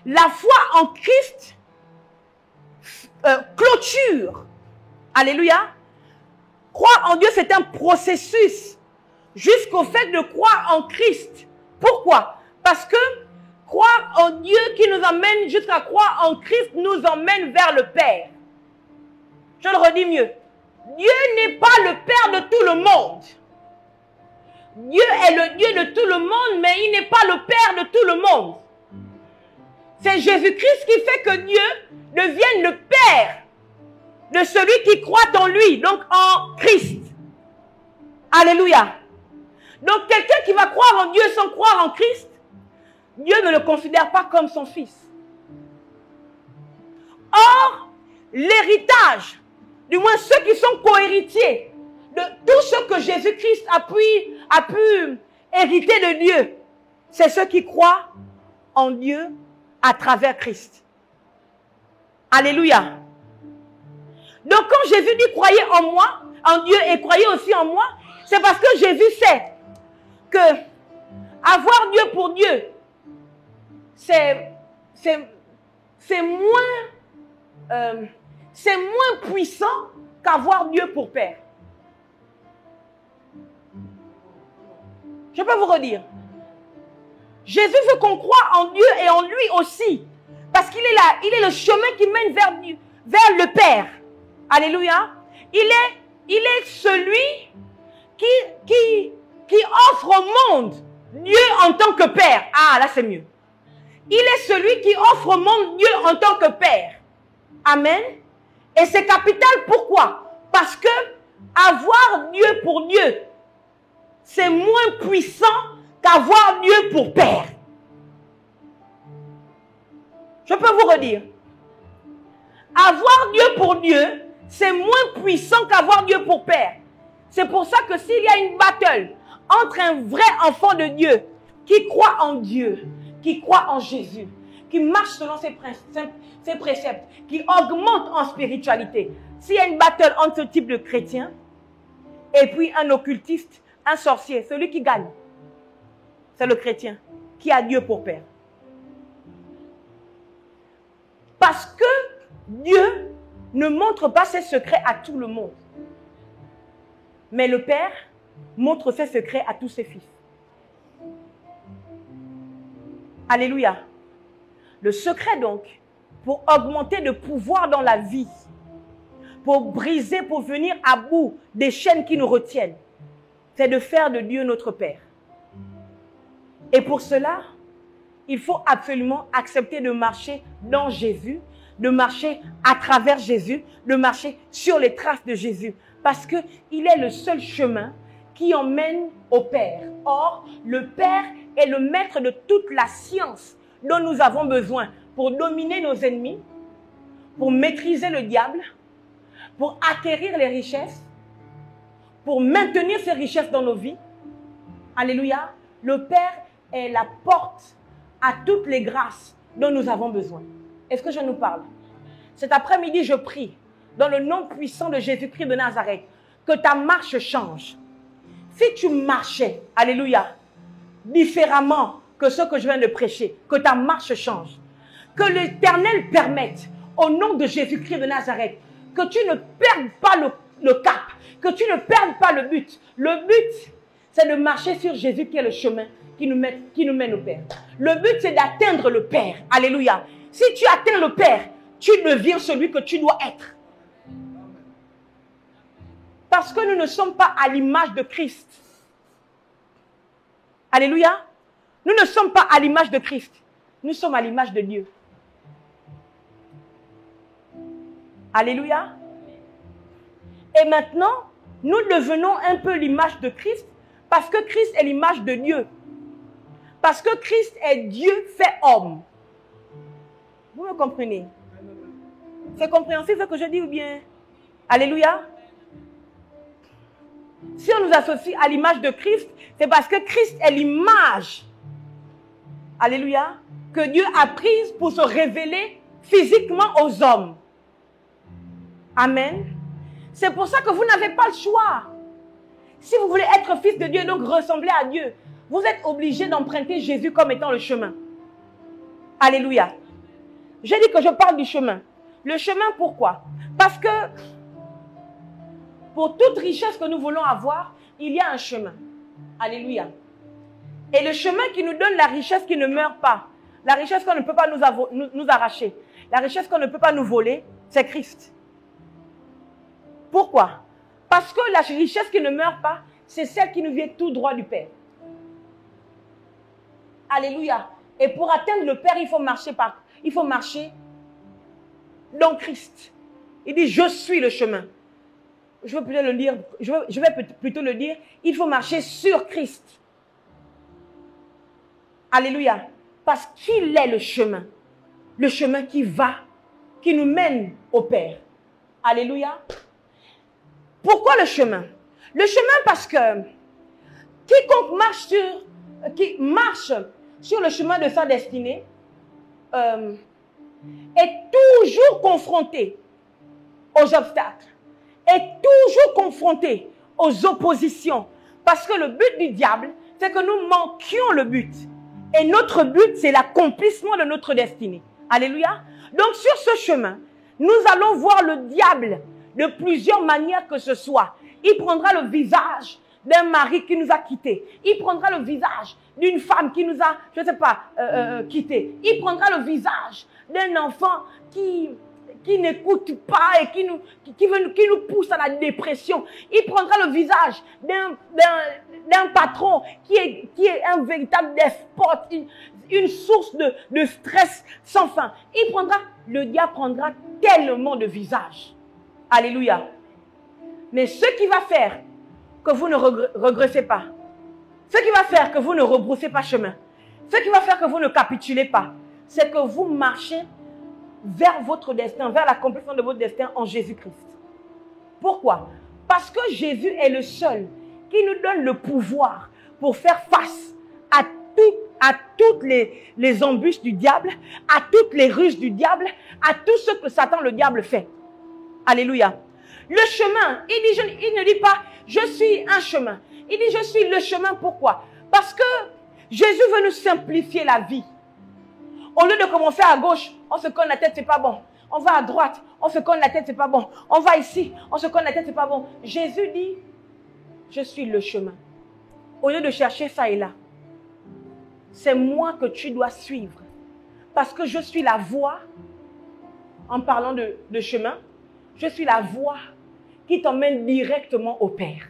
la foi en Christ clôture. Alléluia. Croire en Dieu, c'est un processus jusqu'au fait de croire en Christ. Pourquoi? Parce que croire en Dieu qui nous amène jusqu'à croire en Christ nous emmène vers le Père. Je le redis mieux. Dieu n'est pas le Père de tout le monde. Dieu est le Dieu de tout le monde, mais il n'est pas le Père de tout le monde. C'est Jésus-Christ qui fait que Dieu devienne le Père de celui qui croit en lui, donc en Christ. Alléluia. Donc quelqu'un qui va croire en Dieu sans croire en Christ, Dieu ne le considère pas comme son fils. Or, l'héritage, du moins ceux qui sont co-héritiers de tout ce que Jésus-Christ a pu hériter de Dieu, c'est ceux qui croient en Dieu à travers Christ. Alléluia. Donc quand Jésus dit croyez en moi, en Dieu et croyez aussi en moi, c'est parce que Jésus sait que avoir Dieu pour Dieu, c'est moins puissant qu'avoir Dieu pour Père. Je peux vous redire. Jésus veut qu'on croie en Dieu et en lui aussi. Parce qu'il est là, il est le chemin qui mène vers le Père. Alléluia. Il est celui qui offre au monde Dieu en tant que Père. Ah, là c'est mieux. Il est celui qui offre au monde Dieu en tant que Père. Amen. Et c'est capital, pourquoi? Parce que avoir Dieu pour Dieu, c'est moins puissant qu'avoir Dieu pour Père. Je peux vous redire. Avoir Dieu pour Dieu, c'est moins puissant qu'avoir Dieu pour Père. C'est pour ça que s'il y a une battle entre un vrai enfant de Dieu qui croit en Dieu, qui croit en Jésus, qui marche selon ses préceptes, qui augmente en spiritualité, s'il y a une battle entre ce type de chrétien et puis un occultiste, un sorcier, celui qui gagne, c'est le chrétien qui a Dieu pour Père. Parce que Dieu ne montre pas ses secrets à tout le monde. Mais le Père montre ses secrets à tous ses fils. Alléluia. Le secret donc, pour augmenter de pouvoir dans la vie, pour briser, pour venir à bout des chaînes qui nous retiennent, c'est de faire de Dieu notre Père. Et pour cela, il faut absolument accepter de marcher dans Jésus, de marcher à travers Jésus, de marcher sur les traces de Jésus. Parce qu'il est le seul chemin qui emmène au Père. Or, le Père est le maître de toute la science dont nous avons besoin pour dominer nos ennemis, pour maîtriser le diable, pour acquérir les richesses, pour maintenir ces richesses dans nos vies. Alléluia. Le Père est la porte à toutes les grâces dont nous avons besoin. Est-ce que je nous parle? Cet après-midi, je prie dans le nom puissant de Jésus-Christ de Nazareth que ta marche change. Si tu marchais, alléluia, différemment que ce que je viens de prêcher, que ta marche change. Que l'Éternel permette, au nom de Jésus-Christ de Nazareth, que tu ne perdes pas le cap, que tu ne perdes pas le but. Le but, c'est de marcher sur Jésus qui est le chemin qui nous mène au Père. Le but, c'est d'atteindre le Père. Alléluia. Si tu atteins le Père, tu deviens celui que tu dois être. Parce que nous ne sommes pas à l'image de Christ. Alléluia. Nous ne sommes pas à l'image de Christ. Nous sommes à l'image de Dieu. Alléluia. Et maintenant, nous devenons un peu l'image de Christ parce que Christ est l'image de Dieu. Parce que Christ est Dieu fait homme. Vous me comprenez? C'est compréhensible ce que je dis ou bien? Alléluia. Si on nous associe à l'image de Christ, c'est parce que Christ est l'image, alléluia, que Dieu a prise pour se révéler physiquement aux hommes. Amen. C'est pour ça que vous n'avez pas le choix. Si vous voulez être fils de Dieu et donc ressembler à Dieu, vous êtes obligé d'emprunter Jésus comme étant le chemin. Alléluia. J'ai dit que je parle du chemin. Le chemin, pourquoi? Parce que pour toute richesse que nous voulons avoir, il y a un chemin. Alléluia. Et le chemin qui nous donne la richesse qui ne meurt pas, la richesse qu'on ne peut pas nous arracher, la richesse qu'on ne peut pas nous voler, c'est Christ. Pourquoi? Parce que la richesse qui ne meurt pas, c'est celle qui nous vient tout droit du Père. Alléluia. Et pour atteindre le Père, il faut marcher dans Christ. Il dit, je suis le chemin. Je vais plutôt le dire, il faut marcher sur Christ. Alléluia. Parce qu'il est le chemin qui nous mène au Père. Alléluia. Pourquoi le chemin? Le chemin parce que quiconque marche sur le chemin de sa destinée est toujours confronté aux obstacles, est toujours confronté aux oppositions. Parce que le but du diable, c'est que nous manquions le but. Et notre but, c'est l'accomplissement de notre destinée. Alléluia. Donc sur ce chemin, nous allons voir le diable de plusieurs manières que ce soit. Il prendra le visage d'un mari qui nous a quittés. Il prendra le visage d'une femme qui nous a, je ne sais pas, quittés. Il prendra le visage d'un enfant qui n'écoute pas et qui nous pousse à la dépression. Il prendra le visage d'un patron qui est un véritable despote, une source de stress sans fin. Le diable prendra tellement de visages. Alléluia. Mais ce qui va faire que vous ne regressez pas, ce qui va faire que vous ne rebroussez pas chemin, ce qui va faire que vous ne capitulez pas, c'est que vous marchez vers votre destin, vers l'accomplissement de votre destin en Jésus-Christ. Pourquoi? Parce que Jésus est le seul qui nous donne le pouvoir pour faire face à toutes les embûches du diable, à toutes les ruses du diable, à tout ce que Satan, le diable, fait. Alléluia. Le chemin, il ne dit pas « je suis un chemin ». Il dit « je suis le chemin ». Pourquoi? Parce que Jésus veut nous simplifier la vie. Au lieu de commencer à gauche, on se cogne la tête, c'est pas bon. On va à droite, on se cogne la tête, c'est pas bon. On va ici, on se cogne la tête, c'est pas bon. Jésus dit « je suis le chemin ». Au lieu de chercher ça et là, c'est moi que tu dois suivre. Parce que je suis la voie, en parlant de chemin, je suis la voie qui t'emmène directement au Père.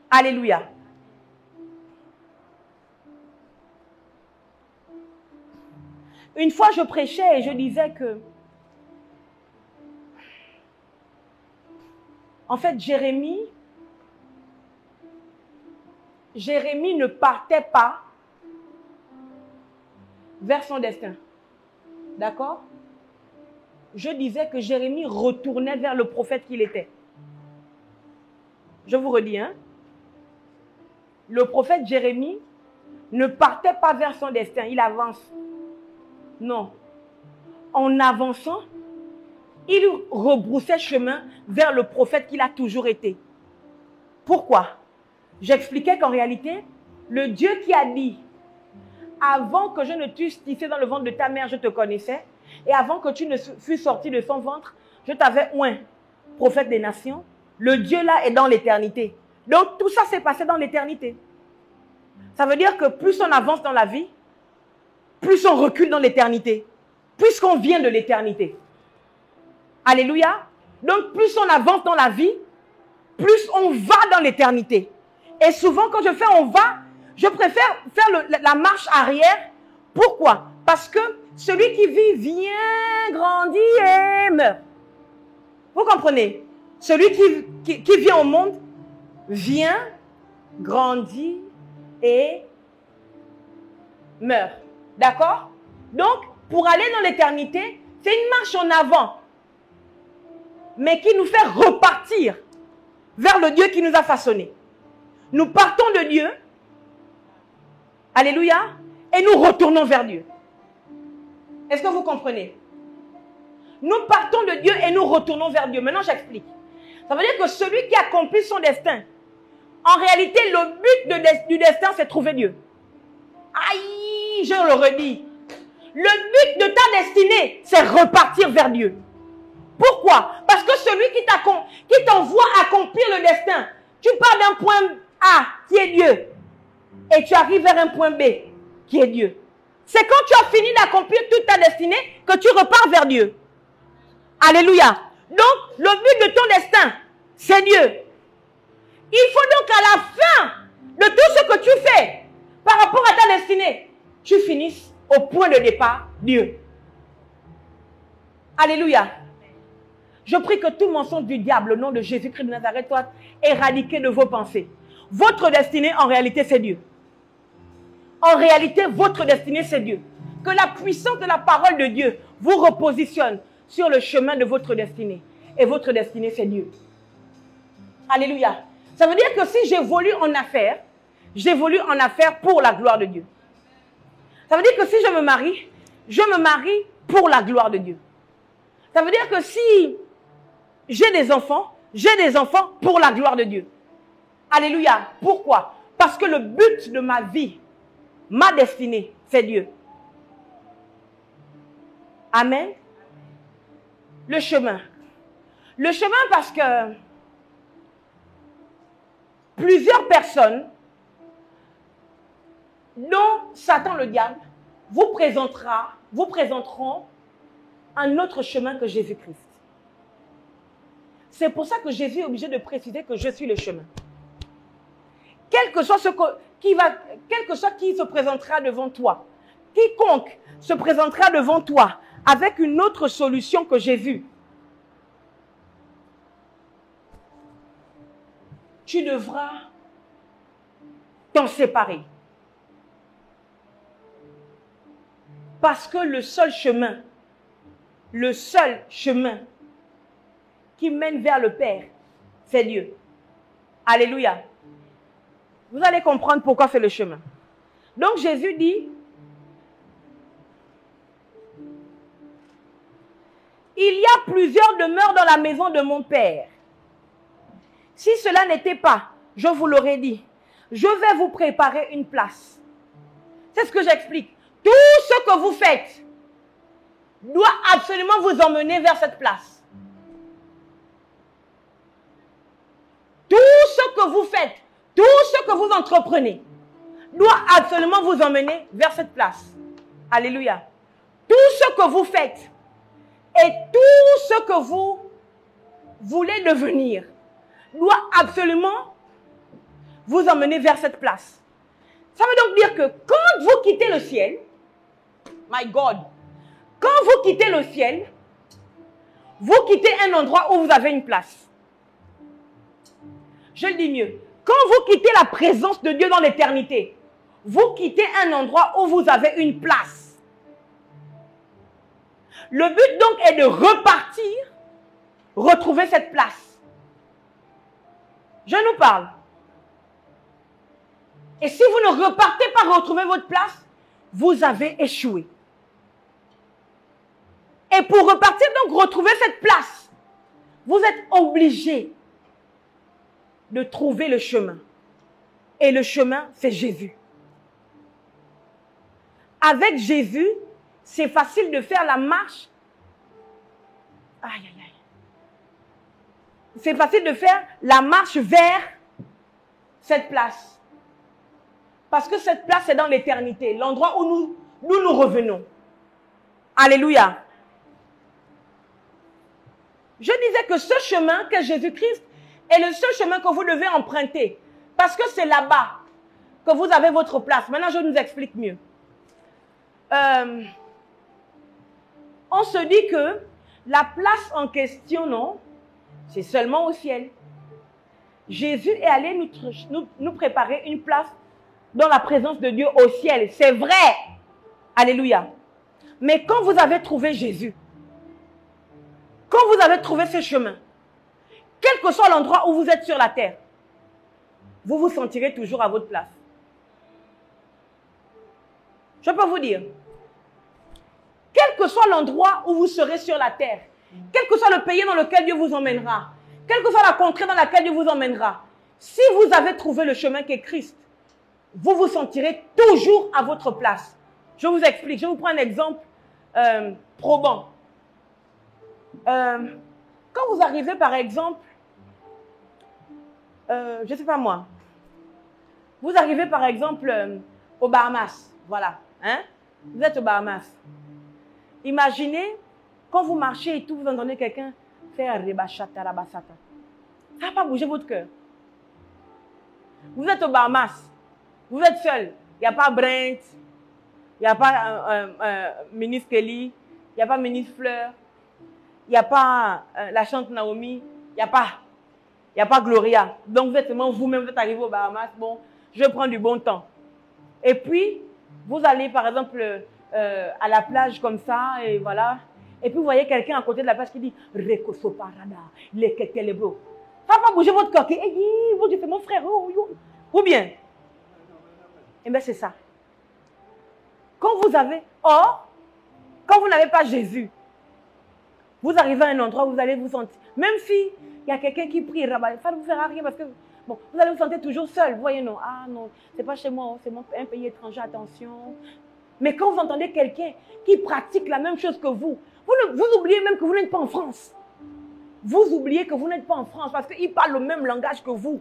Alléluia. Une fois, je prêchais et je disais que, en fait, Jérémie ne partait pas vers son destin. D'accord? Je disais que Jérémie retournait vers le prophète qu'il était. Je vous redis, hein? Le prophète Jérémie ne partait pas vers son destin, il avance. Non. En avançant, il rebroussait chemin vers le prophète qu'il a toujours été. Pourquoi? J'expliquais qu'en réalité, le Dieu qui a dit « Avant que je ne t'eusse tissé dans le ventre de ta mère, je te connaissais. Et avant que tu ne fusses sorti de son ventre, je t'avais oint, prophète des nations. » Le Dieu là est dans l'éternité. Donc tout ça s'est passé dans l'éternité. Ça veut dire que plus on avance dans la vie, plus on recule dans l'éternité. Puisqu'on vient de l'éternité. Alléluia. Donc plus on avance dans la vie, plus on va dans l'éternité. Et souvent quand je fais on va, je préfère faire la marche arrière. Pourquoi? Parce que celui qui vit vient, grandit et meurt. Vous comprenez? Celui qui vient au monde vient, grandit et meurt. D'accord? Donc, pour aller dans l'éternité, c'est une marche en avant, mais qui nous fait repartir vers le Dieu qui nous a façonnés. Nous partons de Dieu, alléluia, et nous retournons vers Dieu. Est-ce que vous comprenez? Nous partons de Dieu et nous retournons vers Dieu. Maintenant, j'explique. Ça veut dire que celui qui accomplit son destin, en réalité, le but du destin, c'est trouver Dieu. Aïe, je le redis. Le but de ta destinée, c'est repartir vers Dieu. Pourquoi? Parce que celui qui t'envoie accomplir le destin, tu pars d'un point A, qui est Dieu, et tu arrives vers un point B, qui est Dieu. C'est quand tu as fini d'accomplir toute ta destinée que tu repars vers Dieu. Alléluia. Donc, le but de ton destin, c'est Dieu. Il faut donc à la fin de tout ce que tu fais par rapport à ta destinée, tu finisses au point de départ, Dieu. Alléluia. Je prie que tout mensonge du diable, au nom de Jésus-Christ de Nazareth, soit éradiqué de vos pensées. Votre destinée, en réalité, c'est Dieu. En réalité, votre destinée, c'est Dieu. Que la puissance de la parole de Dieu vous repositionne sur le chemin de votre destinée. Et votre destinée, c'est Dieu. Alléluia. Ça veut dire que si j'évolue en affaires pour la gloire de Dieu. Ça veut dire que si je me marie pour la gloire de Dieu. Ça veut dire que si j'ai des enfants pour la gloire de Dieu. Alléluia. Pourquoi? Parce que le but de ma vie, ma destinée, c'est Dieu. Amen. Le chemin. Le chemin parce que plusieurs personnes dont Satan le diable vous présenteront un autre chemin que Jésus-Christ. C'est pour ça que Jésus est obligé de préciser que je suis le chemin. Quel que soit qui se présentera devant toi, quiconque se présentera devant toi avec une autre solution que Jésus, tu devras t'en séparer. Parce que le seul chemin qui mène vers le Père, c'est Dieu. Alléluia. Vous allez comprendre pourquoi c'est le chemin. Donc Jésus dit, il y a plusieurs demeures dans la maison de mon Père. Si cela n'était pas, je vous l'aurais dit, je vais vous préparer une place. C'est ce que j'explique. Tout ce que vous faites doit absolument vous emmener vers cette place. Tout ce que vous faites, tout ce que vous entreprenez doit absolument vous emmener vers cette place. Alléluia. Tout ce que vous faites et tout ce que vous voulez devenir doit absolument vous emmener vers cette place. Ça veut donc dire que quand vous quittez le ciel, my God, quand vous quittez le ciel, vous quittez un endroit où vous avez une place. Je le dis mieux. Quand vous quittez la présence de Dieu dans l'éternité, vous quittez un endroit où vous avez une place. Le but donc est de repartir, retrouver cette place. Je nous parle. Et si vous ne repartez pas retrouver votre place, vous avez échoué. Et pour repartir donc retrouver cette place, vous êtes obligé de trouver le chemin. Et le chemin, c'est Jésus. Avec Jésus, c'est facile de faire la marche. Aïe, aïe, aïe. C'est facile de faire la marche vers cette place. Parce que cette place est dans l'éternité, l'endroit où nous revenons. Alléluia. Je disais que ce chemin que Jésus-Christ est le seul chemin que vous devez emprunter. Parce que c'est là-bas que vous avez votre place. Maintenant, je nous explique mieux. On se dit que la place en question, non, c'est seulement au ciel. Jésus est allé nous préparer une place dans la présence de Dieu au ciel. C'est vrai. Alléluia. Mais quand vous avez trouvé Jésus, quand vous avez trouvé ce chemin, quel que soit l'endroit où vous êtes sur la terre, vous vous sentirez toujours à votre place. Je peux vous dire, quel que soit l'endroit où vous serez sur la terre, quel que soit le pays dans lequel Dieu vous emmènera, quelle que soit la contrée dans laquelle Dieu vous emmènera, si vous avez trouvé le chemin qu'est Christ, vous vous sentirez toujours à votre place. Je vous explique, je vous prends un exemple probant. Quand vous arrivez par exemple, je ne sais pas moi, vous arrivez par exemple aux Bahamas, voilà, hein? Vous êtes aux Bahamas. Imaginez, quand vous marchez et tout, vous entendez quelqu'un faire rebachata rabasata. Ça ne va pas bouger votre cœur. Vous êtes aux Bahamas, vous êtes seul. Il n'y a pas Brent, il n'y a pas ministre Kelly, il n'y a pas ministre Fleur, il n'y a pas la chante Naomi, il n'y a pas Gloria. Donc vous êtes seulement vous-même, vous êtes arrivé aux Bahamas, bon, je vais prendre du bon temps. Et puis, vous allez par exemple à la plage comme ça, et voilà. Et puis vous voyez quelqu'un à côté de la plage qui dit « Rekoso parada, leketelebro ». Ça ne va pas bouger votre cœur. Vous dites « c'est mon frère ». Ou bien, eh bien c'est ça. Quand vous n'avez pas Jésus, vous arrivez à un endroit où vous allez vous sentir, même si il y a quelqu'un qui prie, ça ne vous fera rien parce que bon, vous allez vous sentir toujours seul. Vous voyez, non, ah non, c'est pas chez moi, c'est un pays étranger, attention. Mais quand vous entendez quelqu'un qui pratique la même chose que vous oubliez même que vous n'êtes pas en France. Vous oubliez que vous n'êtes pas en France parce qu'il parle le même langage que vous.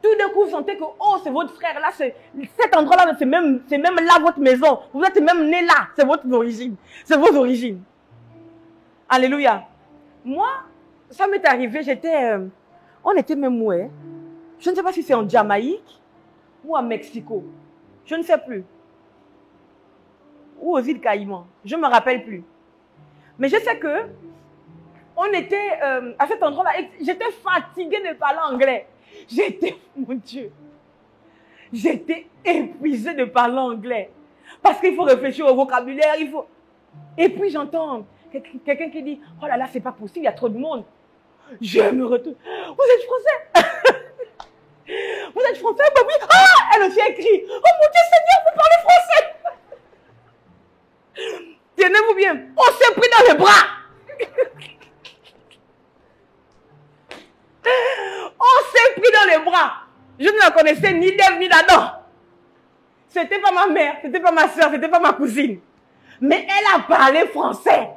Tout Tout d'un coup, vous sentez que, oh, c'est votre frère, là, cet endroit-là, c'est même là votre maison. Vous êtes même né là, c'est votre origine. C'est vos origines. Alléluia. Moi, ça m'est arrivé, on était même où, hein? Je ne sais pas si c'est en Jamaïque ou à Mexico. Je ne sais plus. Ou aux îles Caïmans. Je ne me rappelle plus. Mais je sais que on était à cet endroit-là et j'étais fatiguée de parler anglais. Mon Dieu, j'étais épuisée de parler anglais. Parce qu'il faut réfléchir au vocabulaire, Et puis j'entends quelqu'un qui dit, oh là là, c'est pas possible, il y a trop de monde. Je me retourne. Vous êtes français? Vous êtes français? Bah oui. Ah, elle aussi écrit. Oh mon Dieu Seigneur, vous parlez français. Tenez-vous bien. On s'est pris dans les bras. On s'est pris dans les bras. Je ne la connaissais ni d'Ève ni d'Adam. C'était pas ma mère, c'était pas ma soeur, c'était pas ma cousine. Mais elle a parlé français.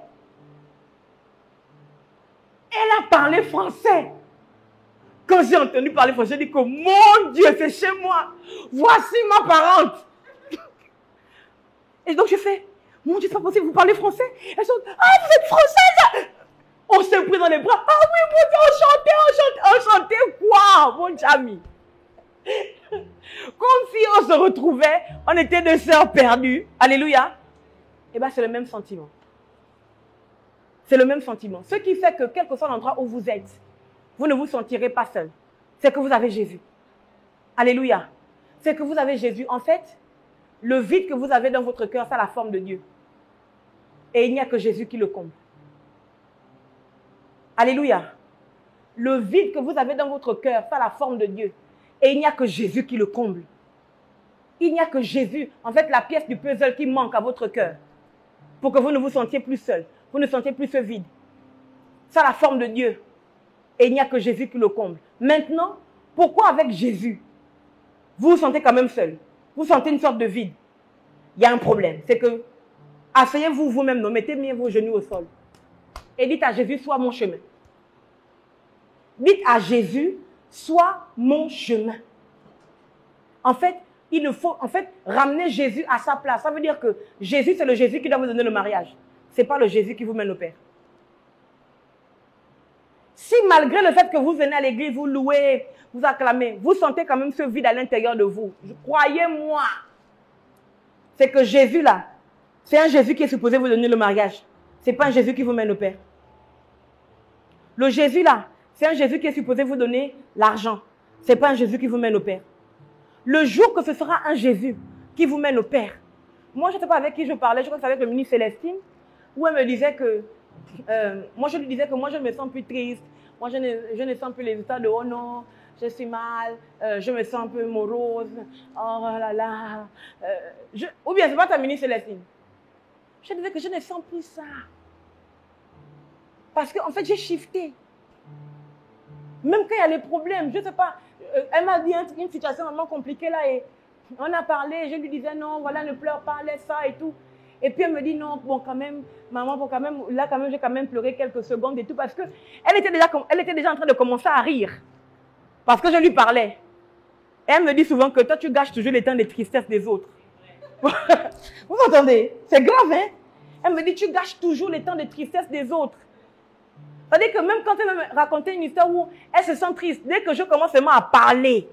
Elle a parlé français. Quand j'ai entendu parler français, j'ai dit que mon Dieu, c'est chez moi. Voici ma parente. Et donc je fais, mon Dieu, c'est pas possible, vous parlez français? Elles sont, ah, vous êtes française? On s'est pris dans les bras. Ah oui, mon Dieu, on chantait quoi, mon ami? Comme si on se retrouvait, on était deux sœurs perdues. Alléluia. Eh bien, c'est le même sentiment. C'est le même sentiment. Ce qui fait que, quel que soit l'endroit où vous êtes, vous ne vous sentirez pas seul. C'est que vous avez Jésus. Alléluia. C'est que vous avez Jésus. En fait, le vide que vous avez dans votre cœur, c'est la forme de Dieu. Et il n'y a que Jésus qui le comble. Alléluia. Le vide que vous avez dans votre cœur, c'est la forme de Dieu. Et il n'y a que Jésus qui le comble. Il n'y a que Jésus, en fait, la pièce du puzzle qui manque à votre cœur. Pour que vous ne vous sentiez plus seul. Vous ne sentiez plus ce vide. C'est la forme de Dieu. Et il n'y a que Jésus qui le comble. Maintenant, pourquoi avec Jésus, vous vous sentez quand même seul? Vous sentez une sorte de vide. Il y a un problème. C'est que, asseyez-vous vous-même, mettez bien vos genoux au sol. Et dites à Jésus, sois mon chemin. Dites à Jésus, sois mon chemin. En fait, il faut ramener Jésus à sa place. Ça veut dire que Jésus, c'est le Jésus qui doit vous donner le mariage. Ce n'est pas le Jésus qui vous mène au Père. Si malgré le fait que vous venez à l'église, vous louez, vous acclamez, vous sentez quand même ce vide à l'intérieur de vous, croyez-moi, c'est que Jésus là, c'est un Jésus qui est supposé vous donner le mariage. Ce n'est pas un Jésus qui vous mène au Père. Le Jésus là, c'est un Jésus qui est supposé vous donner l'argent. Ce n'est pas un Jésus qui vous mène au Père. Le jour que ce sera un Jésus qui vous mène au Père. Moi, je ne sais pas avec qui je parlais, je crois que c'est avec le ministre Célestine, où elle me disait que, moi je lui disais que moi je me sens plus triste, moi je ne sens plus les résultats de oh non, je suis mal, je me sens un peu morose, oh là là. Ou bien, ce n'est pas ta ministre Célestine. Je disais que je ne sens plus ça. Parce qu'en fait, j'ai shifté. Même quand il y a les problèmes, je ne sais pas, elle m'a dit une situation vraiment compliquée là et on a parlé, je lui disais non, voilà, ne pleure pas, laisse ça et tout. Et puis elle me dit non, bon quand même, maman, bon quand même, là quand même, j'ai quand même pleuré quelques secondes et tout parce que elle était déjà en train de commencer à rire. Parce que je lui parlais. Et elle me dit souvent que toi tu gâches toujours les temps de tristesse des autres. Vous entendez? C'est grave, hein? Elle me dit tu gâches toujours les temps de tristesse des autres. C'est-à-dire que même quand elle me racontait une histoire où elle se sent triste, dès que je commence seulement à parler,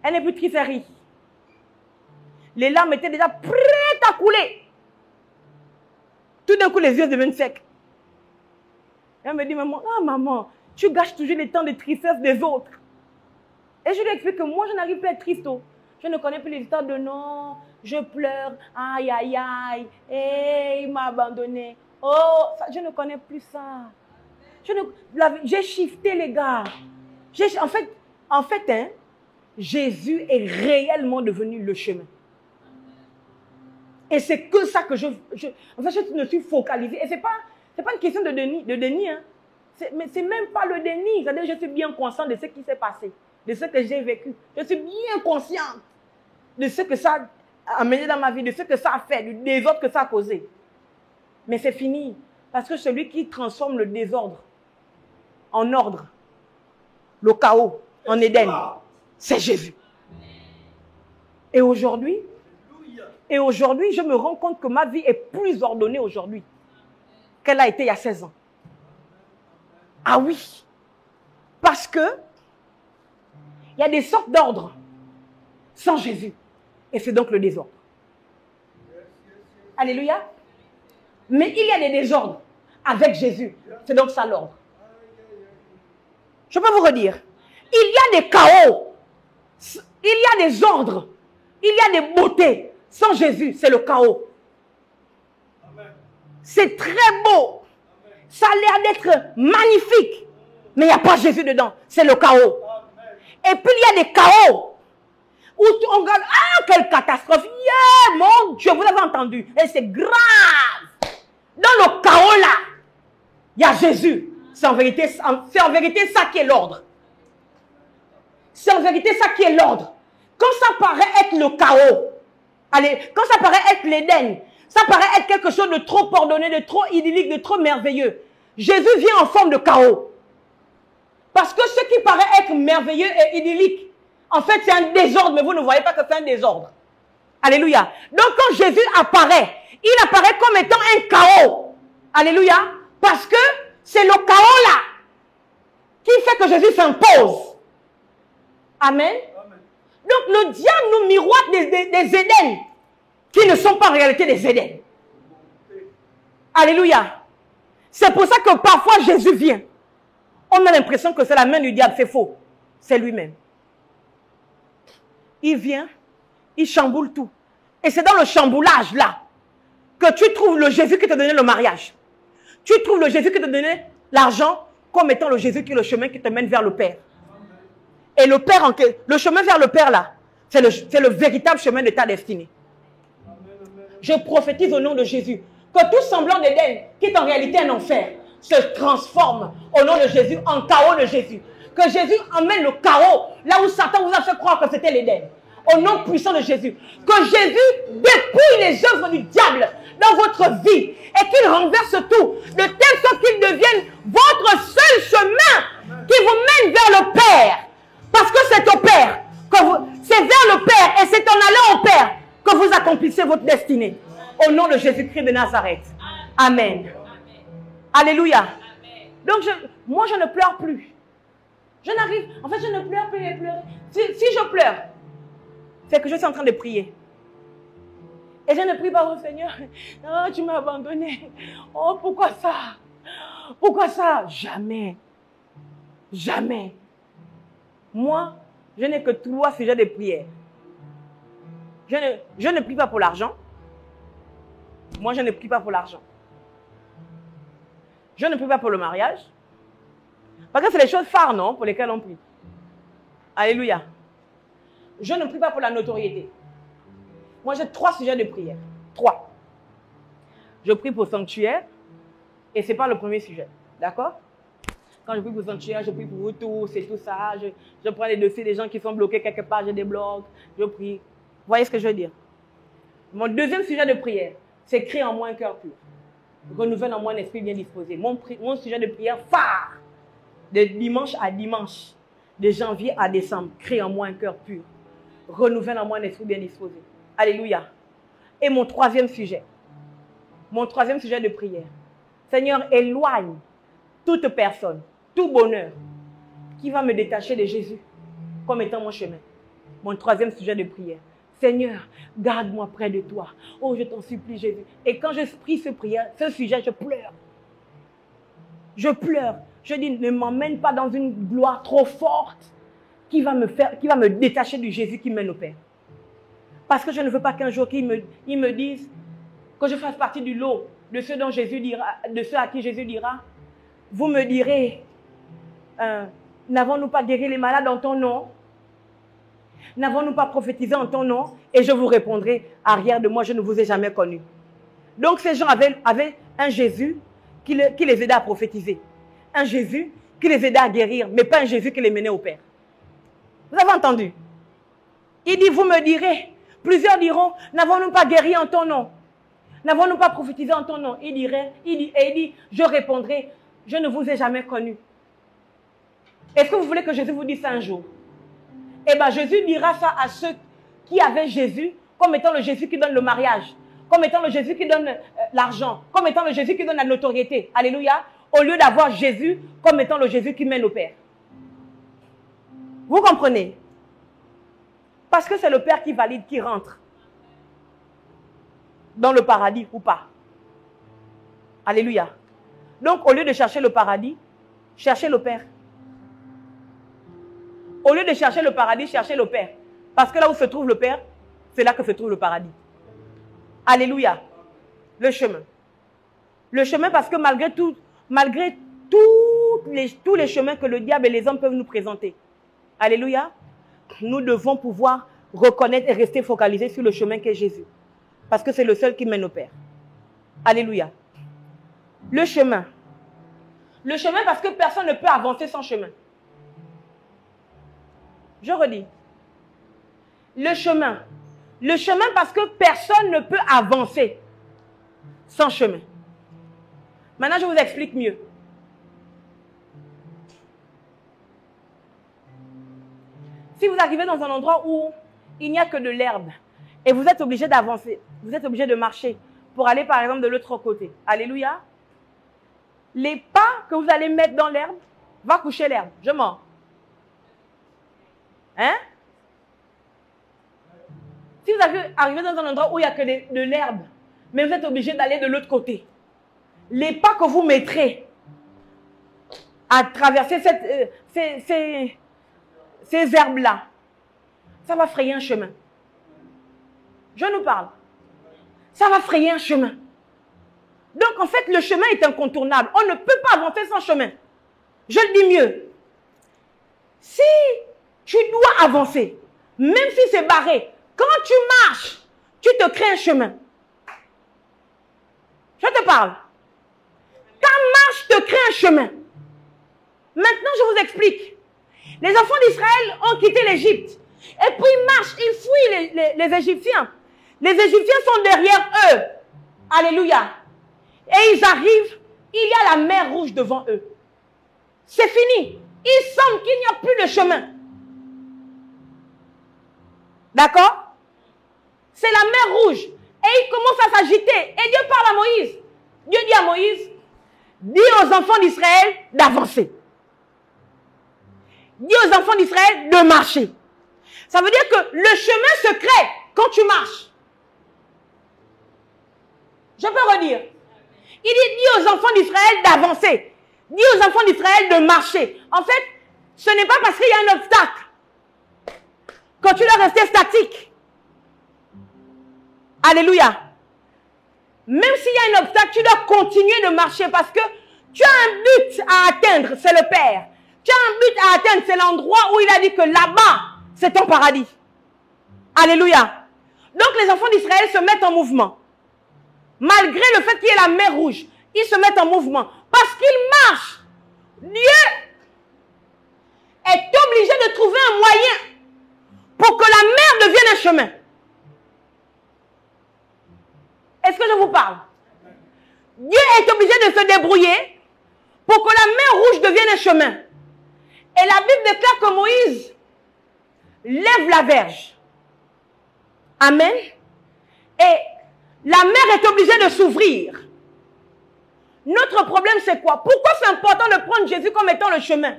elle n'est plus triste, elle rit. Les larmes étaient déjà prêtes à couler. Tout d'un coup, les yeux deviennent secs. Elle me dit, maman, ah maman, tu gâches toujours les temps de tristesse des autres. Et je lui explique que moi, je n'arrive plus à être triste. Je ne connais plus les histoires de non, je pleure, aïe, aïe, aïe, et il m'a abandonné. Oh, ça, je ne connais plus ça. J'ai shifté, les gars. En fait, hein, Jésus est réellement devenu le chemin. Et c'est que ça que je me suis focalisée. Et ce n'est pas une question de déni. Hein. Mais ce n'est même pas le déni. C'est-à-dire je suis bien consciente de ce qui s'est passé, de ce que j'ai vécu. Je suis bien consciente de ce que ça a amené dans ma vie, de ce que ça a fait, du désordre que ça a causé. Mais c'est fini. Parce que celui qui transforme le désordre en ordre, le chaos en Éden, c'est Jésus. Et aujourd'hui, je me rends compte que ma vie est plus ordonnée aujourd'hui qu'elle a été il y a 16 ans. Ah oui. Parce que il y a des sortes d'ordres sans Jésus. Et c'est donc le désordre. Alléluia. Mais il y a des désordres avec Jésus. C'est donc ça l'ordre. Je peux vous redire. Il y a des chaos. Il y a des ordres. Il y a des beautés. Sans Jésus, c'est le chaos. C'est très beau. Ça a l'air d'être magnifique. Mais il n'y a pas Jésus dedans. C'est le chaos. Et puis il y a des chaos. Où on regarde, ah, quelle catastrophe. Yeah, mon Dieu, vous avez entendu. Et c'est grave. Dans le chaos là, il y a Jésus. C'est en vérité ça qui est l'ordre. C'est en vérité ça qui est l'ordre. Quand ça paraît être le chaos, allez, quand ça paraît être l'Éden, ça paraît être quelque chose de trop ordonné, de trop idyllique, de trop merveilleux. Jésus vient en forme de chaos. Parce que ce qui paraît être merveilleux et idyllique, en fait, c'est un désordre, mais vous ne voyez pas que c'est un désordre. Alléluia. Donc, quand Jésus apparaît, il apparaît comme étant un chaos. Alléluia. Parce que c'est le chaos là qui fait que Jésus s'impose. Amen. Donc, le diable nous miroite des Éden qui ne sont pas en réalité des Éden. Alléluia. C'est pour ça que parfois Jésus vient. On a l'impression que c'est la main du diable. C'est faux. C'est lui-même. Il vient, il chamboule tout. Et c'est dans le chamboulage là que tu trouves le Jésus qui te donnait le mariage. Tu trouves le Jésus qui te donnait l'argent comme étant le Jésus qui est le chemin qui te mène vers le Père. Et le Père, le chemin vers le Père là, c'est le véritable chemin de ta destinée. Je prophétise au nom de Jésus que tout semblant d'Éden, qui est en réalité un enfer, se transforme au nom de Jésus en chaos de Jésus. Que Jésus emmène le chaos là où Satan vous a fait croire que c'était l'Éden. Au nom puissant de Jésus. Que Jésus dépouille les œuvres du diable dans votre vie et qu'il renverse tout de telle sorte qu'il devienne votre seul chemin qui vous mène vers le Père. Parce que c'est au Père, c'est vers le Père et c'est en allant au Père que vous accomplissez votre destinée. Au nom de Jésus-Christ de Nazareth. Amen. Alléluia. Donc, moi, je ne pleure plus. Je n'arrive, en fait, je ne pleure plus et pleurer. Si je pleure, c'est que je suis en train de prier. Et je ne prie pas au Seigneur. Oh, tu m'as abandonné. Oh, pourquoi ça? Pourquoi ça? Jamais. Jamais. Moi, je n'ai que 3 sujets de prière. Je ne prie pas pour l'argent. Moi, je ne prie pas pour l'argent. Je ne prie pas pour le mariage. Parce que c'est les choses phares, non, pour lesquelles on prie. Alléluia. Je ne prie pas pour la notoriété. Moi, j'ai 3 sujets de prière. 3. Je prie pour sanctuaire. Et ce n'est pas le premier sujet. D'accord? Quand je prie pour sanctuaire, je prie pour vous tous et tout ça. Je prends les dossiers des gens qui sont bloqués quelque part, je débloque. Je prie. Vous voyez ce que je veux dire? Mon deuxième sujet de prière, c'est créer en moi un cœur pur. Renouvelle en moi un esprit bien disposé. Mon sujet de prière phare, de dimanche à dimanche, de janvier à décembre, crée en moi un cœur pur. Renouvelle en moi un esprit bien disposé. Alléluia. Et mon troisième sujet de prière. Seigneur, éloigne toute personne, tout bonheur qui va me détacher de Jésus comme étant mon chemin. Mon troisième sujet de prière. Seigneur, garde-moi près de toi. Oh, je t'en supplie, Jésus. Et quand je prie ce sujet, je pleure. Je pleure. Je dis, ne m'emmène pas dans une gloire trop forte qui va me détacher du Jésus qui mène au Père. Parce que je ne veux pas qu'un jour ils me disent que je fasse partie du lot de ceux dont Jésus dira, de ceux à qui Jésus dira, vous me direz, n'avons-nous pas guéri les malades en ton nom? N'avons-nous pas prophétisé en ton nom? Et je vous répondrai, arrière de moi, je ne vous ai jamais connu. Donc ces gens avaient un Jésus qui les aidait à prophétiser. Un Jésus qui les aidait à guérir, mais pas un Jésus qui les menait au Père. Vous avez entendu? Il dit, vous me direz, plusieurs diront, n'avons-nous pas guéri en ton nom? N'avons-nous pas prophétisé en ton nom? Il dit, je répondrai, je ne vous ai jamais connu. Est-ce que vous voulez que Jésus vous dise ça un jour? Eh bien, Jésus dira ça à ceux qui avaient Jésus comme étant le Jésus qui donne le mariage, comme étant le Jésus qui donne l'argent, comme étant le Jésus qui donne la notoriété. Alléluia. Au lieu d'avoir Jésus comme étant le Jésus qui mène au Père. Vous comprenez? Parce que c'est le Père qui valide, qui rentre dans le paradis ou pas. Alléluia. Donc, au lieu de chercher le paradis, cherchez le Père. Au lieu de chercher le paradis, cherchez le Père. Parce que là où se trouve le Père, c'est là que se trouve le paradis. Alléluia. Le chemin. Le chemin parce que malgré tous les chemins que le diable et les hommes peuvent nous présenter. Alléluia. Nous devons pouvoir reconnaître et rester focalisés sur le chemin qu'est Jésus. Parce que c'est le seul qui mène au Père. Alléluia. Le chemin. Le chemin parce que personne ne peut avancer sans chemin. Je redis. Le chemin. Le chemin parce que personne ne peut avancer sans chemin. Maintenant, je vous explique mieux. Si vous arrivez dans un endroit où il n'y a que de l'herbe et vous êtes obligé d'avancer, vous êtes obligé de marcher pour aller par exemple de l'autre côté. Alléluia. Les pas que vous allez mettre dans l'herbe va coucher l'herbe. Je mens. Hein? Si vous arrivez dans un endroit où il n'y a que de l'herbe, mais vous êtes obligé d'aller de l'autre côté, les pas que vous mettrez à traverser ces herbes-là, ça va frayer un chemin. Je nous parle. Ça va frayer un chemin. Donc, en fait, le chemin est incontournable. On ne peut pas avancer sans chemin. Je le dis mieux. Si tu dois avancer, même si c'est barré, quand tu marches, tu te crées un chemin. Je te parle. Ta marche te crée un chemin. Maintenant, je vous explique. Les enfants d'Israël ont quitté l'Égypte. Et puis ils marchent, ils fuient les Égyptiens. Les Égyptiens sont derrière eux. Alléluia. Et ils arrivent, il y a la mer rouge devant eux. C'est fini. Il semble qu'il n'y a plus de chemin. D'accord? C'est la mer rouge. Et il commence à s'agiter. Et Dieu parle à Moïse. Dieu dit à Moïse, dis aux enfants d'Israël d'avancer. Dis aux enfants d'Israël de marcher. Ça veut dire que le chemin se crée quand tu marches. Je peux redire. Il dit, dis aux enfants d'Israël d'avancer. Dis aux enfants d'Israël de marcher. En fait, ce n'est pas parce qu'il y a un obstacle que tu dois rester statique. Alléluia. Même s'il y a un obstacle, tu dois continuer de marcher parce que tu as un but à atteindre, c'est le Père. Tu as un but à atteindre, c'est l'endroit où il a dit que là-bas, c'est ton paradis. Alléluia. Donc les enfants d'Israël se mettent en mouvement. Malgré le fait qu'il y ait la mer rouge, ils se mettent en mouvement. Parce qu'ils marchent. Dieu est obligé de trouver un moyen pour que la mer devienne un chemin. Est-ce que je vous parle? Dieu est obligé de se débrouiller pour que la mer rouge devienne un chemin. Et la Bible déclare que Moïse lève la verge. Amen. Et la mer est obligée de s'ouvrir. Notre problème, c'est quoi? Pourquoi c'est important de prendre Jésus comme étant le chemin?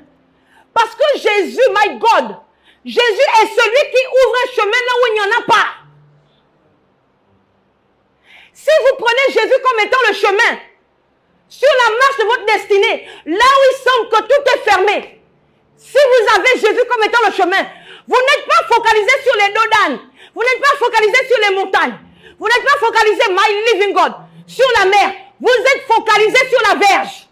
Parce que Jésus, my God, Jésus est celui qui ouvre un chemin là où il n'y en a pas. Si vous prenez Jésus comme étant le chemin, sur la marche de votre destinée, là où il semble que tout est fermé, si vous avez Jésus comme étant le chemin, vous n'êtes pas focalisé sur les dodanes, vous n'êtes pas focalisé sur les montagnes, vous n'êtes pas focalisé, my living God, sur la mer, vous êtes focalisé sur la verge.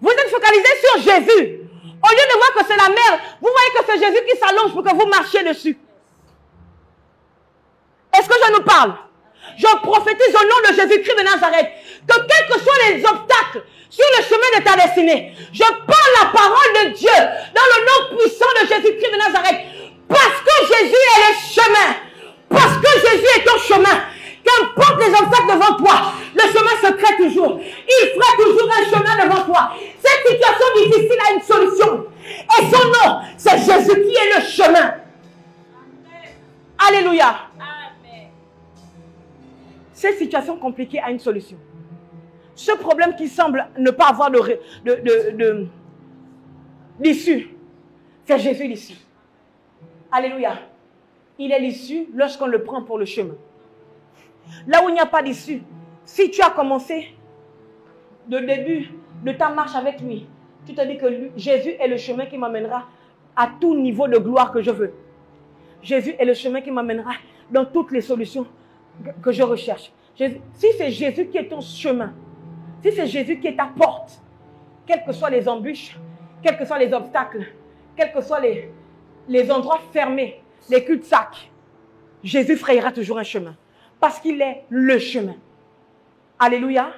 Vous êtes focalisé sur Jésus. Au lieu de voir que c'est la mer, vous voyez que c'est Jésus qui s'allonge pour que vous marchiez dessus. Est-ce que je nous parle? Je prophétise au nom de Jésus-Christ de Nazareth que quels que soient les obstacles sur le chemin de ta destinée, je parle la parole de Dieu dans le nom puissant de Jésus-Christ de Nazareth. Parce que Jésus est le chemin. Parce que Jésus est ton chemin. Qu'importe les obstacles devant toi, le chemin se crée toujours. Il fera toujours un chemin devant toi. Cette situation difficile a une solution. Et son nom, c'est Jésus qui est le chemin. Alléluia. Amen. Cette situation compliquée a une solution. Ce problème qui semble ne pas avoir d'issue, c'est Jésus l'issue. Alléluia. Il est l'issue lorsqu'on le prend pour le chemin. Là où il n'y a pas d'issue, si tu as commencé le début de ta marche avec lui, tu te dis que Jésus est le chemin qui m'amènera à tout niveau de gloire que je veux. Jésus est le chemin qui m'amènera dans toutes les solutions que je recherche. Si c'est Jésus qui est ton chemin, si c'est Jésus qui est ta porte, quelles que soient les embûches, quels que soient les obstacles, quels que soient les endroits fermés, les cul-de-sac, Jésus frayera toujours un chemin. Parce qu'il est le chemin. Alléluia.